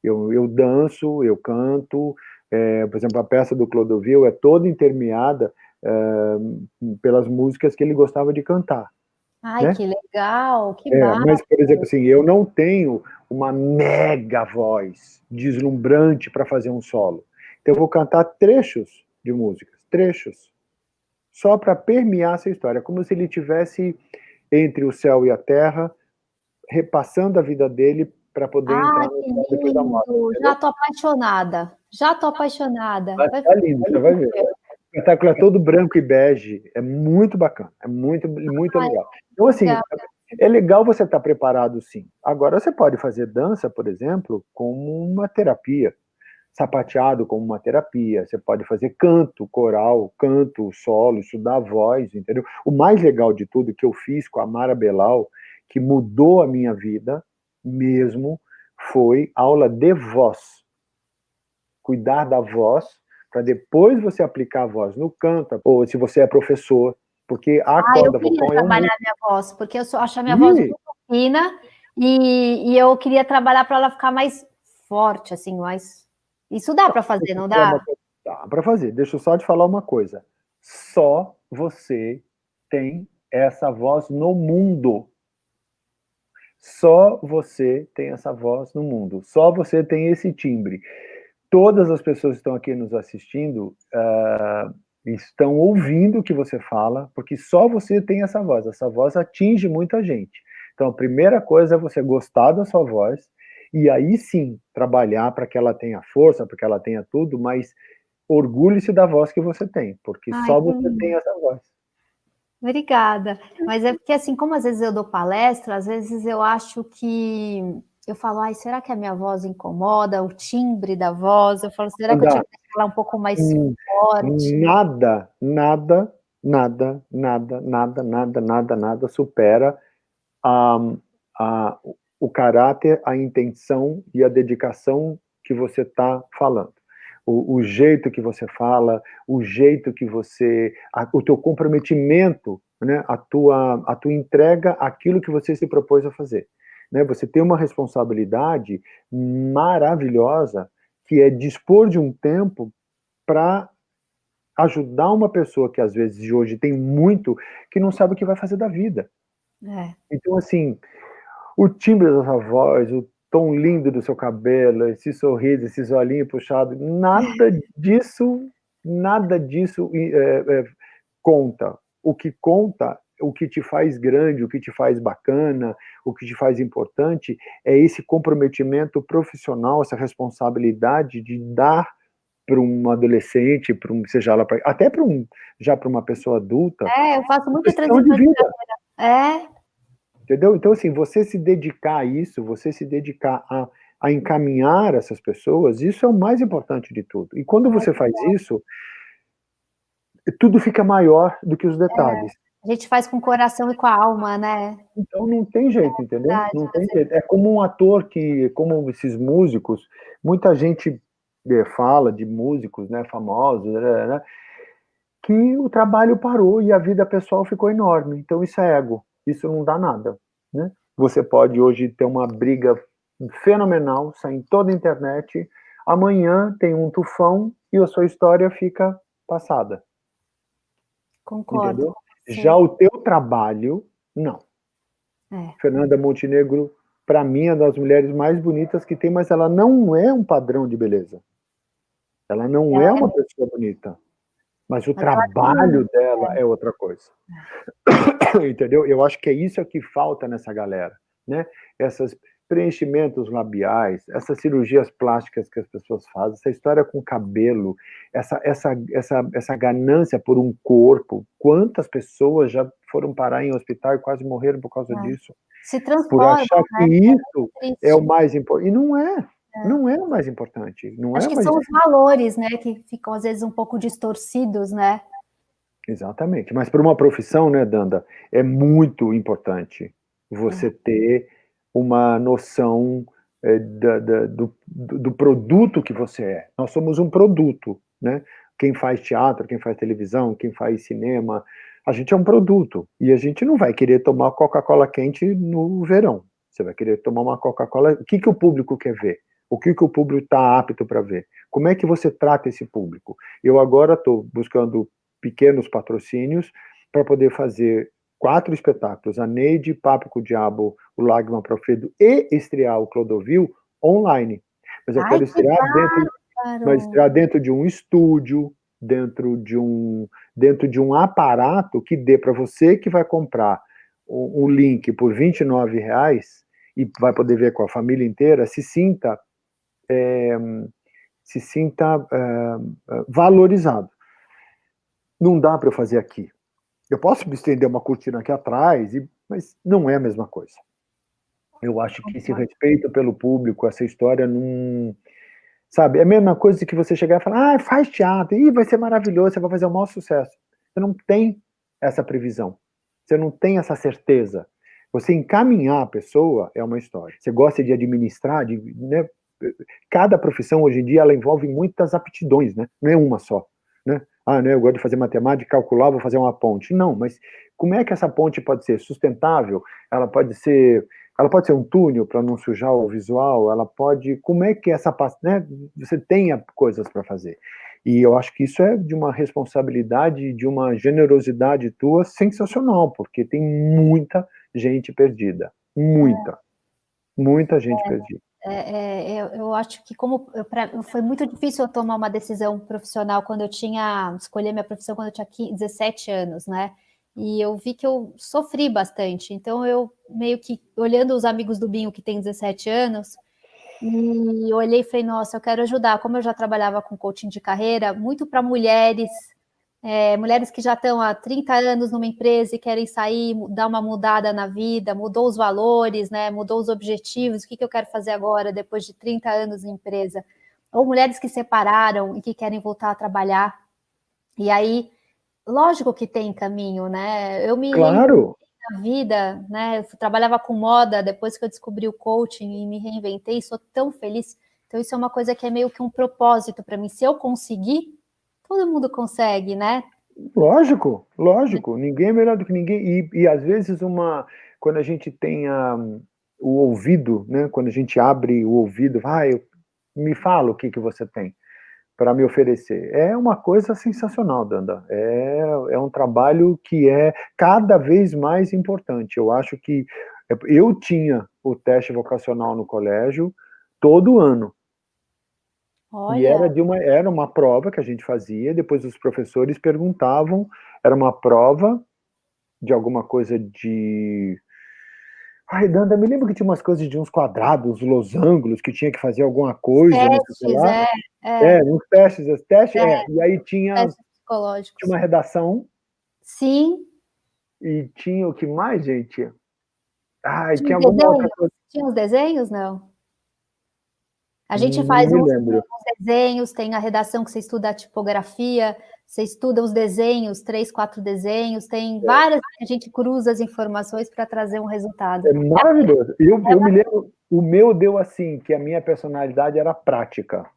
[SPEAKER 2] Eu danço, eu canto. Por exemplo, a peça do Clodovil é toda intermeada pelas músicas que ele gostava de cantar.
[SPEAKER 1] Ai,
[SPEAKER 2] Né?
[SPEAKER 1] que legal, que bárbaro.
[SPEAKER 2] Mas, por exemplo, assim, eu não tenho uma mega voz deslumbrante para fazer um solo. Então, eu vou cantar trechos de músicas, trechos, só para permear essa história, como se ele tivesse entre o céu e a terra, repassando a vida dele para poder entrar no
[SPEAKER 1] Que
[SPEAKER 2] céu depois da morte.
[SPEAKER 1] lindo. Já tô apaixonada. Já tô apaixonada.
[SPEAKER 2] Vai ficar lindo, você vai ver. O espetáculo é todo branco e bege, é muito bacana, é muito, muito legal. Então, assim, é legal você estar preparado, sim. Agora, você pode fazer dança, por exemplo, como uma terapia, sapateado como uma terapia, você pode fazer canto coral, canto solo, estudar a voz, entendeu? O mais legal de tudo que eu fiz com a Mara Belal, que mudou a minha vida mesmo, foi aula de voz. Cuidar da voz, para depois você aplicar a voz no canto, ou se você é professor, porque a corda vocal é
[SPEAKER 1] eu queria trabalhar minha voz, porque eu acho a minha voz muito fina, e eu queria trabalhar para ela ficar mais forte, assim, mais... Isso dá para fazer, não dá?
[SPEAKER 2] Dá para fazer. Deixa eu só te falar uma coisa. Só você tem essa voz no mundo. Só você tem essa voz no mundo. Só você tem esse timbre. Todas as pessoas que estão aqui nos assistindo estão ouvindo o que você fala, porque só você tem essa voz. Essa voz atinge muita gente. Então, a primeira coisa é você gostar da sua voz, e aí sim, trabalhar para que ela tenha força, para que ela tenha tudo, mas orgulhe-se da voz que você tem, porque só você tem essa voz.
[SPEAKER 1] Obrigada. Mas é porque, assim, como às vezes eu dou palestra, às vezes eu acho que eu falo, ai, será que a minha voz incomoda? O timbre da voz? Eu falo, será que eu tinha
[SPEAKER 2] Andar,
[SPEAKER 1] que falar um pouco mais
[SPEAKER 2] hum,
[SPEAKER 1] forte?
[SPEAKER 2] nada supera a, a, o caráter, a intenção e a dedicação que você está falando. O jeito que você fala, o jeito que você, o teu comprometimento, né, a tua entrega àquilo que você se propôs a fazer. Né? Você tem uma responsabilidade maravilhosa que é dispor de um tempo para ajudar uma pessoa que às vezes de hoje tem muito, que não sabe o que vai fazer da vida.
[SPEAKER 1] É,
[SPEAKER 2] Então, assim, o timbre da sua voz, o tom lindo do seu cabelo, esse sorriso, esses olhinhos puxados, nada disso conta. O que conta, o que te faz grande, o que te faz bacana, o que te faz importante, é esse comprometimento profissional, essa responsabilidade de dar para um adolescente, para um, seja lá, até para já para uma pessoa adulta,
[SPEAKER 1] eu faço
[SPEAKER 2] uma
[SPEAKER 1] muita
[SPEAKER 2] questão de
[SPEAKER 1] transição de
[SPEAKER 2] vida.
[SPEAKER 1] carreira.
[SPEAKER 2] Entendeu? Então, assim, você se dedicar a isso, você se dedicar a encaminhar essas pessoas, isso é o mais importante de tudo. E quando você faz isso, tudo fica maior do que os detalhes.
[SPEAKER 1] A gente faz com o coração e com a alma, né?
[SPEAKER 2] Então não tem jeito, entendeu?
[SPEAKER 1] Verdade.
[SPEAKER 2] Não tem jeito. É como um ator que, como esses músicos, muita gente fala de músicos, né, famosos, né, que o trabalho parou e a vida pessoal ficou enorme. Então isso é ego, isso não dá nada, né? Você pode hoje ter uma briga fenomenal, sair em toda a internet, amanhã tem um tufão e a sua história fica passada,
[SPEAKER 1] Concordo
[SPEAKER 2] entendeu?
[SPEAKER 1] com
[SPEAKER 2] Já
[SPEAKER 1] você.
[SPEAKER 2] o teu trabalho, não.
[SPEAKER 1] É,
[SPEAKER 2] Fernanda Montenegro, para mim, é uma das mulheres mais bonitas que tem, mas ela não é um padrão de beleza. Ela não é
[SPEAKER 1] ela é
[SPEAKER 2] uma
[SPEAKER 1] muito,
[SPEAKER 2] pessoa bonita, mas o
[SPEAKER 1] mas ela tem,
[SPEAKER 2] trabalho dela é outra coisa. Entendeu? Eu acho que é isso que falta nessa galera, né? Esses preenchimentos labiais, essas cirurgias plásticas que as pessoas fazem, essa história com cabelo, essa ganância por um corpo. Quantas pessoas já foram parar em hospital e quase morreram por causa disso?
[SPEAKER 1] se
[SPEAKER 2] Por
[SPEAKER 1] transformam,
[SPEAKER 2] achar que
[SPEAKER 1] né?
[SPEAKER 2] isso
[SPEAKER 1] É
[SPEAKER 2] é o
[SPEAKER 1] triste.
[SPEAKER 2] mais importante. E não é.
[SPEAKER 1] É.
[SPEAKER 2] Não é o mais importante. Não é
[SPEAKER 1] Acho
[SPEAKER 2] o
[SPEAKER 1] que
[SPEAKER 2] mais.
[SPEAKER 1] são os valores, né, que ficam às vezes um pouco distorcidos, né?
[SPEAKER 2] Exatamente. Mas para uma profissão, né, Danda, é muito importante você
[SPEAKER 1] É,
[SPEAKER 2] ter uma noção do produto que você é. Nós somos um produto, né? Quem faz teatro, quem faz televisão, quem faz cinema, a gente é um produto. E a gente não vai querer tomar Coca-Cola quente no verão. Você vai querer tomar uma Coca-Cola. O que o público quer ver? O que o público está apto para ver? Como é que você trata esse público? Eu agora estou buscando pequenos patrocínios para poder fazer 4 espetáculos, a Neide, Papo com o Diabo, o Lágrima Profedo e estrear o Clodovil online. Mas eu
[SPEAKER 1] ai,
[SPEAKER 2] quero
[SPEAKER 1] que bárbaro!
[SPEAKER 2] estrear dentro de um estúdio, dentro de um aparato que dê para você que vai comprar um link por R$ 29 e vai poder ver com a família inteira, se sinta valorizado. Não dá para eu fazer aqui. Eu posso me estender uma cortina aqui atrás, mas não é a mesma coisa. Eu acho que esse
[SPEAKER 1] Concordo.
[SPEAKER 2] respeito pelo público, essa história não. Sabe, é a mesma coisa que você chegar e falar, faz teatro, vai ser maravilhoso, você vai fazer o maior sucesso. Você não tem essa previsão. Você não tem essa certeza. Você encaminhar a pessoa é uma história. Você gosta de administrar, né? Cada profissão hoje em dia ela envolve muitas aptidões, né? Não é uma só, né? Né, eu gosto de fazer matemática, calcular, vou fazer uma ponte. Não, mas como é que essa ponte pode ser sustentável? Ela pode ser um túnel para não sujar o visual, ela pode, como é que essa, né, você tenha coisas para fazer. E eu acho que isso é de uma responsabilidade, de uma generosidade tua sensacional, porque tem muita gente perdida, muita gente perdida.
[SPEAKER 1] Eu acho que foi muito difícil eu tomar uma decisão profissional quando eu escolher minha profissão quando eu tinha 17 anos, né? E eu vi que eu sofri bastante. Então eu meio que olhando os amigos do Binho que tem 17 anos, e olhei e falei, nossa, eu quero ajudar. Como eu já trabalhava com coaching de carreira, muito para mulheres mulheres que já estão há 30 anos numa empresa e querem sair, dar uma mudada na vida, mudou os valores, né? Mudou os objetivos, o que eu quero fazer agora, depois de 30 anos na empresa? Ou mulheres que separaram e que querem voltar a trabalhar. E aí, lógico que tem caminho, né? Eu me reinventei
[SPEAKER 2] Claro,
[SPEAKER 1] na vida, né? Eu trabalhava com moda, depois que eu descobri o coaching e me reinventei, sou tão feliz. Então, isso é uma coisa que é meio que um propósito para mim. Se eu conseguir, todo mundo consegue, né?
[SPEAKER 2] lógico, lógico. Ninguém é melhor do que ninguém. E às vezes quando a gente tem o ouvido, né? Quando a gente abre o ouvido, me fala o que você tem para me oferecer. É uma coisa sensacional, Danda. É um trabalho que é cada vez mais importante. Eu acho que eu tinha o teste vocacional no colégio todo ano. E
[SPEAKER 1] Olha,
[SPEAKER 2] era uma prova que a gente fazia, depois os professores perguntavam, era uma prova de alguma coisa de... Ai, Danda, me lembro que tinha umas coisas de uns quadrados, losangos, que tinha que fazer alguma coisa, não sei o que
[SPEAKER 1] testes,
[SPEAKER 2] lá. Uns testes,
[SPEAKER 1] é,
[SPEAKER 2] e aí tinha
[SPEAKER 1] testes psicológicos.
[SPEAKER 2] uma redação,
[SPEAKER 1] Sim,
[SPEAKER 2] e tinha o que mais, gente? Ai,
[SPEAKER 1] tinha
[SPEAKER 2] tinha
[SPEAKER 1] os
[SPEAKER 2] alguma outra
[SPEAKER 1] desenhos?
[SPEAKER 2] coisa,
[SPEAKER 1] Tinha os desenhos, não? A gente
[SPEAKER 2] não
[SPEAKER 1] faz
[SPEAKER 2] me
[SPEAKER 1] uns
[SPEAKER 2] lembro.
[SPEAKER 1] desenhos, tem a redação que você estuda a tipografia, você estuda os desenhos, 3, 4 desenhos, tem várias que a gente cruza as informações para trazer um resultado.
[SPEAKER 2] É maravilhoso. Eu me lembro, o meu deu assim, que a minha personalidade era prática.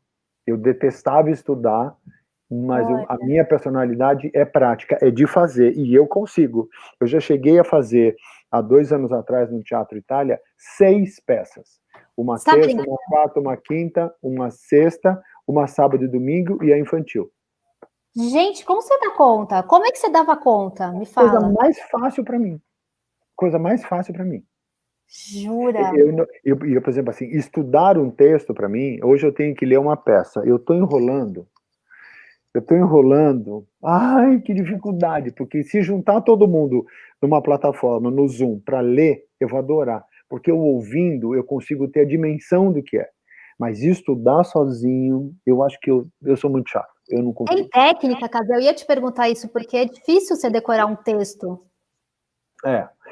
[SPEAKER 2] Eu detestava estudar, mas
[SPEAKER 1] Olha,
[SPEAKER 2] a minha personalidade é prática, é de fazer, e eu consigo. Eu já cheguei a fazer, há 2 anos atrás, no Teatro Itália, 6 peças. Uma
[SPEAKER 1] você está
[SPEAKER 2] terça,
[SPEAKER 1] brincando?
[SPEAKER 2] uma quarta, uma quinta, uma sexta, uma sábado e domingo, e a infantil.
[SPEAKER 1] Gente, como você dá conta? Como é que você dava conta? Me
[SPEAKER 2] Coisa
[SPEAKER 1] fala.
[SPEAKER 2] mais fácil para mim. Coisa mais fácil para mim.
[SPEAKER 1] Jura?
[SPEAKER 2] Por exemplo, assim, estudar um texto para mim, hoje eu tenho que ler uma peça. Eu estou enrolando. Ai, que dificuldade, porque se juntar todo mundo numa plataforma, no Zoom, para ler, eu vou adorar. Porque eu ouvindo, eu consigo ter a dimensão do que é. Mas estudar sozinho, eu acho que eu sou muito chato. Eu não
[SPEAKER 1] Tem
[SPEAKER 2] consigo.
[SPEAKER 1] técnica, Cadê? Eu ia te perguntar isso, porque é difícil você decorar um texto.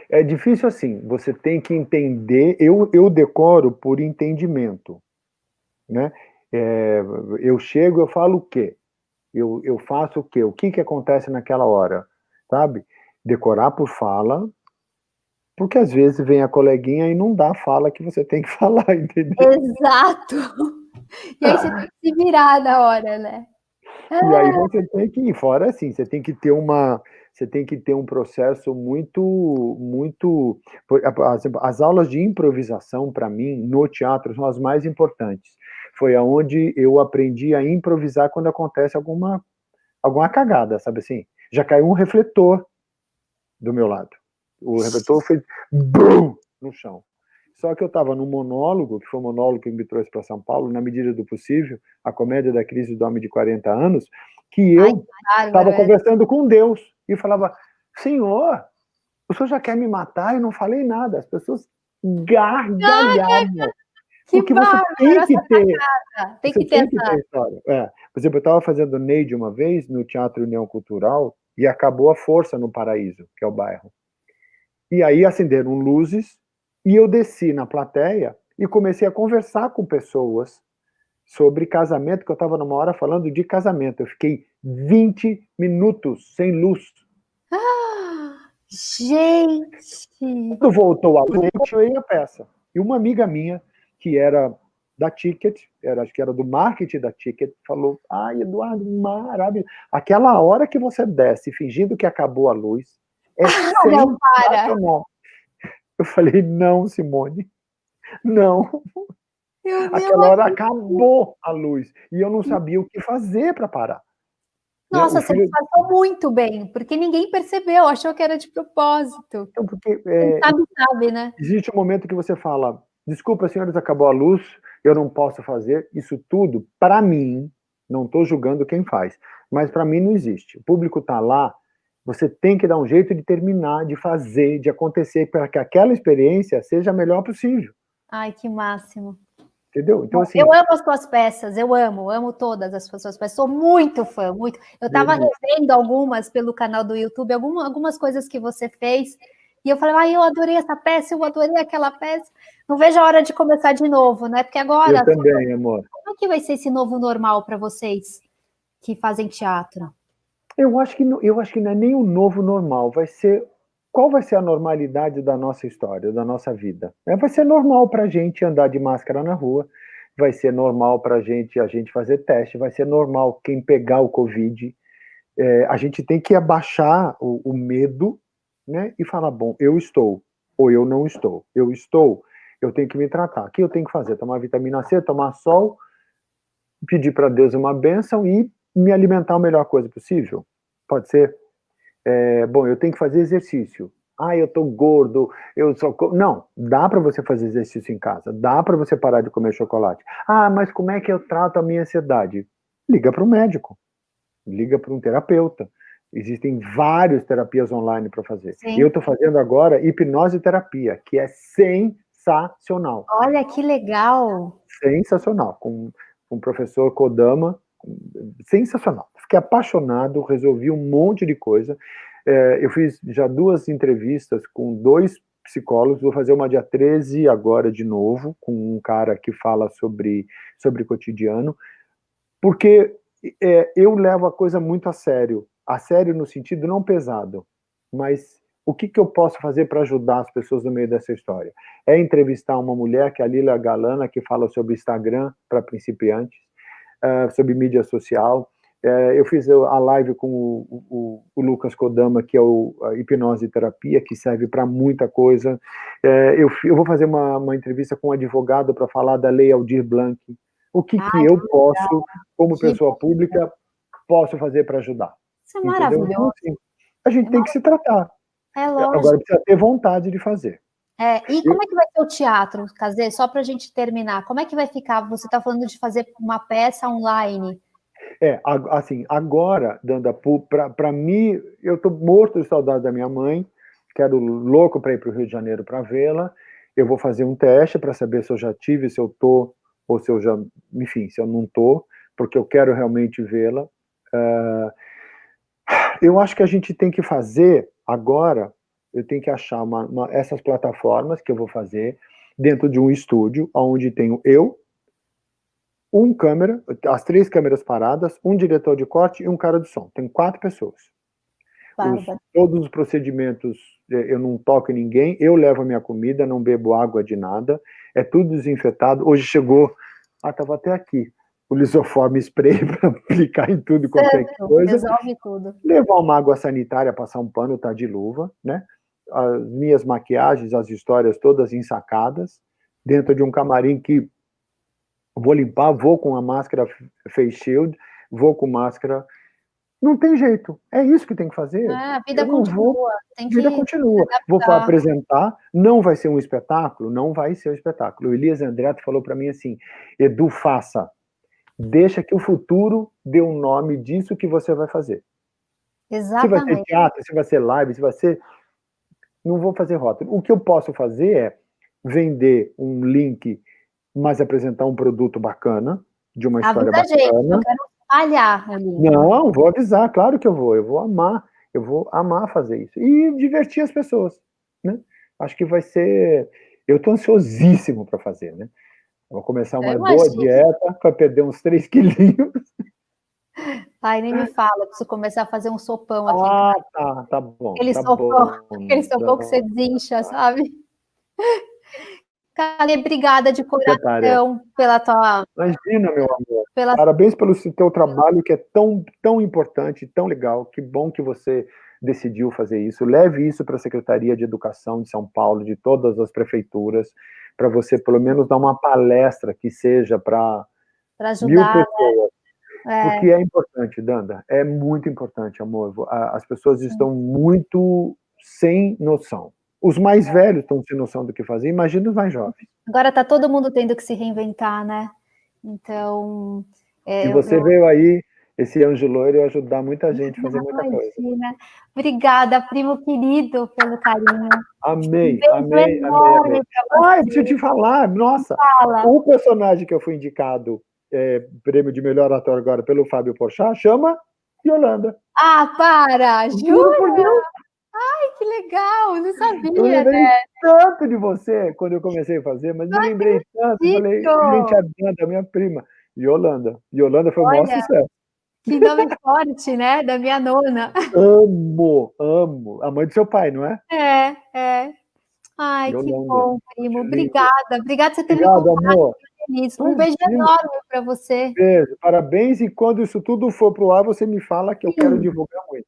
[SPEAKER 2] É difícil assim, você tem que entender. Eu decoro por entendimento, né? É, eu chego, eu falo o quê? Eu faço o quê? O que acontece naquela hora, sabe? Decorar por fala, porque às vezes vem a coleguinha e não dá a fala que você tem que falar, entendeu?
[SPEAKER 1] Exato. E aí você tem que se virar na hora, né?
[SPEAKER 2] E aí você tem que ir fora assim, você tem que ter um processo muito, as aulas de improvisação para mim no teatro são as mais importantes. Foi aonde eu aprendi a improvisar quando acontece alguma cagada, sabe assim? Já caiu um refletor do meu lado. O refletor fez BUM! No chão. Só que eu estava num monólogo, que foi o monólogo que me trouxe para São Paulo, na medida do possível, a comédia da crise do homem de 40 anos, que
[SPEAKER 1] Ai,
[SPEAKER 2] eu
[SPEAKER 1] que
[SPEAKER 2] estava
[SPEAKER 1] bárbaro.
[SPEAKER 2] conversando com Deus e falava: Senhor, o senhor já quer me matar? Eu não falei nada. As pessoas gargalhavam.
[SPEAKER 1] Que
[SPEAKER 2] Porque você
[SPEAKER 1] bárbaro
[SPEAKER 2] tem que
[SPEAKER 1] essa
[SPEAKER 2] ter,
[SPEAKER 1] sacada. Tem
[SPEAKER 2] você
[SPEAKER 1] que ter
[SPEAKER 2] tem que
[SPEAKER 1] essa.
[SPEAKER 2] ter história. Por exemplo, eu estava fazendo Neide uma vez no Teatro União Cultural e acabou a força no Paraíso, que é o bairro. E aí acenderam luzes e eu desci na plateia e comecei a conversar com pessoas sobre casamento, que eu estava numa hora falando de casamento. Eu fiquei 20 minutos sem luz.
[SPEAKER 1] Gente!
[SPEAKER 2] Quando voltou a luz, eu continuei a peça. E uma amiga minha, que era da Ticket, acho que era do marketing da Ticket, falou: ai, Eduardo, maravilha. Aquela hora que você desce fingindo que acabou a luz é
[SPEAKER 1] Não, para!
[SPEAKER 2] sensacional. Eu falei: não, Simone, não.
[SPEAKER 1] Eu não
[SPEAKER 2] Aquela hora
[SPEAKER 1] acredito.
[SPEAKER 2] acabou a luz. E eu não sabia o que fazer para parar. Né? O
[SPEAKER 1] Nossa, você
[SPEAKER 2] filho.
[SPEAKER 1] disfarçou muito bem, porque ninguém percebeu, achou que era de propósito.
[SPEAKER 2] Então, porque
[SPEAKER 1] Quem sabe, sabe, né?
[SPEAKER 2] existe um momento que você fala: desculpa, senhores, acabou a luz, eu não posso fazer. Isso tudo, para mim, não estou julgando quem faz, mas para mim não existe. O público está lá, você tem que dar um jeito de terminar, de fazer, de acontecer, para que aquela experiência seja a melhor possível.
[SPEAKER 1] Ai, que máximo.
[SPEAKER 2] entendeu? Então, assim...
[SPEAKER 1] Eu amo as suas peças, eu amo todas as suas peças, sou muito fã, muito. Eu estava revendo algumas pelo canal do YouTube, algumas coisas que você fez, e eu falei, ai, eu adorei essa peça, eu adorei aquela peça. Não vejo a hora de começar de novo, né? Porque agora...
[SPEAKER 2] Eu também, amor.
[SPEAKER 1] Como é que vai ser esse novo normal para vocês que fazem teatro?
[SPEAKER 2] Eu acho que não é nem o novo normal, vai ser... Qual vai ser a normalidade da nossa história, da nossa vida? Vai ser normal para a gente andar de máscara na rua, vai ser normal para a gente fazer teste, vai ser normal quem pegar o Covid. A gente tem que abaixar o medo, né, e falar, bom, eu estou, ou eu não estou. Eu estou, eu tenho que me tratar. O que eu tenho que fazer? Tomar vitamina C, tomar sol, pedir para Deus uma bênção e me alimentar a melhor coisa possível? Pode ser? Bom, eu tenho que fazer exercício. Ah, eu tô gordo, eu só... Não, dá para você fazer exercício em casa, dá para você parar de comer chocolate. Ah, mas como é que eu trato a minha ansiedade? Liga para o médico, liga para um terapeuta. Existem várias terapias online para fazer.
[SPEAKER 1] Sim.
[SPEAKER 2] Eu estou fazendo agora hipnose terapia, que é sensacional.
[SPEAKER 1] Olha, que legal!
[SPEAKER 2] Sensacional, com o professor Kodama, sensacional. Fiquei apaixonado, resolvi um monte de coisa. Eu fiz já 2 entrevistas com 2 psicólogos, vou fazer uma dia 13 agora de novo, com um cara que fala sobre cotidiano, porque eu levo a coisa muito a sério no sentido não pesado, mas o que eu posso fazer para ajudar as pessoas no meio dessa história? É entrevistar uma mulher, que é a Lila Galana, que fala sobre Instagram para principiantes, sobre mídia social. Eu fiz a live com o Lucas Kodama, que é a hipnose terapia, que serve para muita coisa. Eu vou fazer uma entrevista com um advogado para falar da Lei Aldir Blanc. O que eu posso, como pessoa pública, posso fazer para ajudar?
[SPEAKER 1] Isso é maravilhoso.
[SPEAKER 2] Então, assim, a gente tem que se tratar.
[SPEAKER 1] Lógico.
[SPEAKER 2] Agora precisa ter vontade de fazer.
[SPEAKER 1] E como é que vai ser o teatro, Cazê? Só para a gente terminar, como é que vai ficar? Você está falando de fazer uma peça online.
[SPEAKER 2] Assim, agora, Danda, para mim, eu estou morto de saudade da minha mãe, quero louco para ir para o Rio de Janeiro para vê-la. Eu vou fazer um teste para saber se eu já tive, se eu estou, ou se eu já, enfim, se eu não estou, porque eu quero realmente vê-la. Eu acho que a gente tem que fazer agora, eu tenho que achar essas plataformas que eu vou fazer dentro de um estúdio, onde tenho eu, câmera, as 3 câmeras paradas, um diretor de corte e um cara de som. Tem 4 pessoas. Todos os procedimentos, eu não toco em ninguém, eu levo a minha comida, não bebo água de nada, é tudo desinfetado. Hoje chegou, estava até aqui, o lisoforme spray para aplicar em tudo qualquer coisa.
[SPEAKER 1] Resolve tudo.
[SPEAKER 2] Levar uma água sanitária, passar um pano, tá de luva, né? As minhas maquiagens, as histórias todas ensacadas, dentro de um camarim que vou limpar, vou com a máscara face shield, vou com máscara. Não tem jeito, é isso que tem que fazer.
[SPEAKER 1] A vida continua.
[SPEAKER 2] A vida continua. Vou apresentar, não vai ser um espetáculo, não vai ser um espetáculo. O Elias Andreato falou para mim assim, Edu, faça, deixa que o futuro dê um nome disso que você vai fazer.
[SPEAKER 1] Exatamente.
[SPEAKER 2] Se vai ser teatro, se vai ser live, se vai ser... Não vou fazer rótulo. O que eu posso fazer é vender um link, mas apresentar um produto bacana, de uma história bacana.
[SPEAKER 1] Gente, eu quero espalhar o link.
[SPEAKER 2] Não, vou avisar, claro que eu vou amar fazer isso. E divertir as pessoas, né? Acho que vai ser... Eu estou ansiosíssimo para fazer, né? Vou começar uma boa dieta para perder uns 3 quilinhos.
[SPEAKER 1] Ai, nem me fala, preciso começar a fazer um sopão aqui.
[SPEAKER 2] Tá bom.
[SPEAKER 1] Aquele sopão que você desincha, sabe? Cale, obrigada de coração pela tua...
[SPEAKER 2] Imagina, meu amor. Parabéns pelo teu trabalho, que é tão importante, tão legal. Que bom que você decidiu fazer isso. Leve isso para a Secretaria de Educação de São Paulo, de todas as prefeituras, para você, pelo menos, dar uma palestra que seja para 1.000 pessoas. Porque é importante, Danda. É muito importante, amor. As pessoas estão muito sem noção. Os mais velhos estão sem noção do que fazer, imagina os mais jovens.
[SPEAKER 1] Agora está todo mundo tendo que se reinventar, né? Então...
[SPEAKER 2] E você veio aí, esse anjo loiro ia ajudar muita gente a fazer muita coisa.
[SPEAKER 1] Imagina. Obrigada, primo querido, pelo carinho.
[SPEAKER 2] Amei,
[SPEAKER 1] Um beijo
[SPEAKER 2] amei, amei,
[SPEAKER 1] enorme
[SPEAKER 2] amei.
[SPEAKER 1] para
[SPEAKER 2] Ah,
[SPEAKER 1] você.
[SPEAKER 2] deixa eu te falar, nossa,
[SPEAKER 1] Fala.
[SPEAKER 2] o personagem que eu fui indicado, prêmio de melhor ator agora pelo Fábio Porchat, chama Yolanda.
[SPEAKER 1] Ah, para!
[SPEAKER 2] Juro por
[SPEAKER 1] Jura?
[SPEAKER 2] Deus,
[SPEAKER 1] Ai, que legal! Não
[SPEAKER 2] eu me
[SPEAKER 1] sabia,
[SPEAKER 2] lembrei
[SPEAKER 1] né?
[SPEAKER 2] tanto de você quando eu comecei a fazer, mas
[SPEAKER 1] Não
[SPEAKER 2] me lembrei tanto, eu falei, gente,
[SPEAKER 1] acredito!
[SPEAKER 2] a Danda, minha prima, Yolanda. Yolanda foi o maior
[SPEAKER 1] Olha,
[SPEAKER 2] sucesso.
[SPEAKER 1] que nome forte, né? Da minha nona.
[SPEAKER 2] Amo, amo. A mãe do seu pai, não é?
[SPEAKER 1] É, é. Ai, que
[SPEAKER 2] Yolanda.
[SPEAKER 1] bom, primo.
[SPEAKER 2] Lindo.
[SPEAKER 1] Obrigada. Obrigada por você ter me
[SPEAKER 2] Obrigado,
[SPEAKER 1] contado.
[SPEAKER 2] amor.
[SPEAKER 1] Fico feliz. Um beijo
[SPEAKER 2] Imagina.
[SPEAKER 1] enorme para você.
[SPEAKER 2] Beijo, parabéns, e quando isso tudo for pro ar, você me fala que eu quero
[SPEAKER 1] Sim.
[SPEAKER 2] divulgar muito.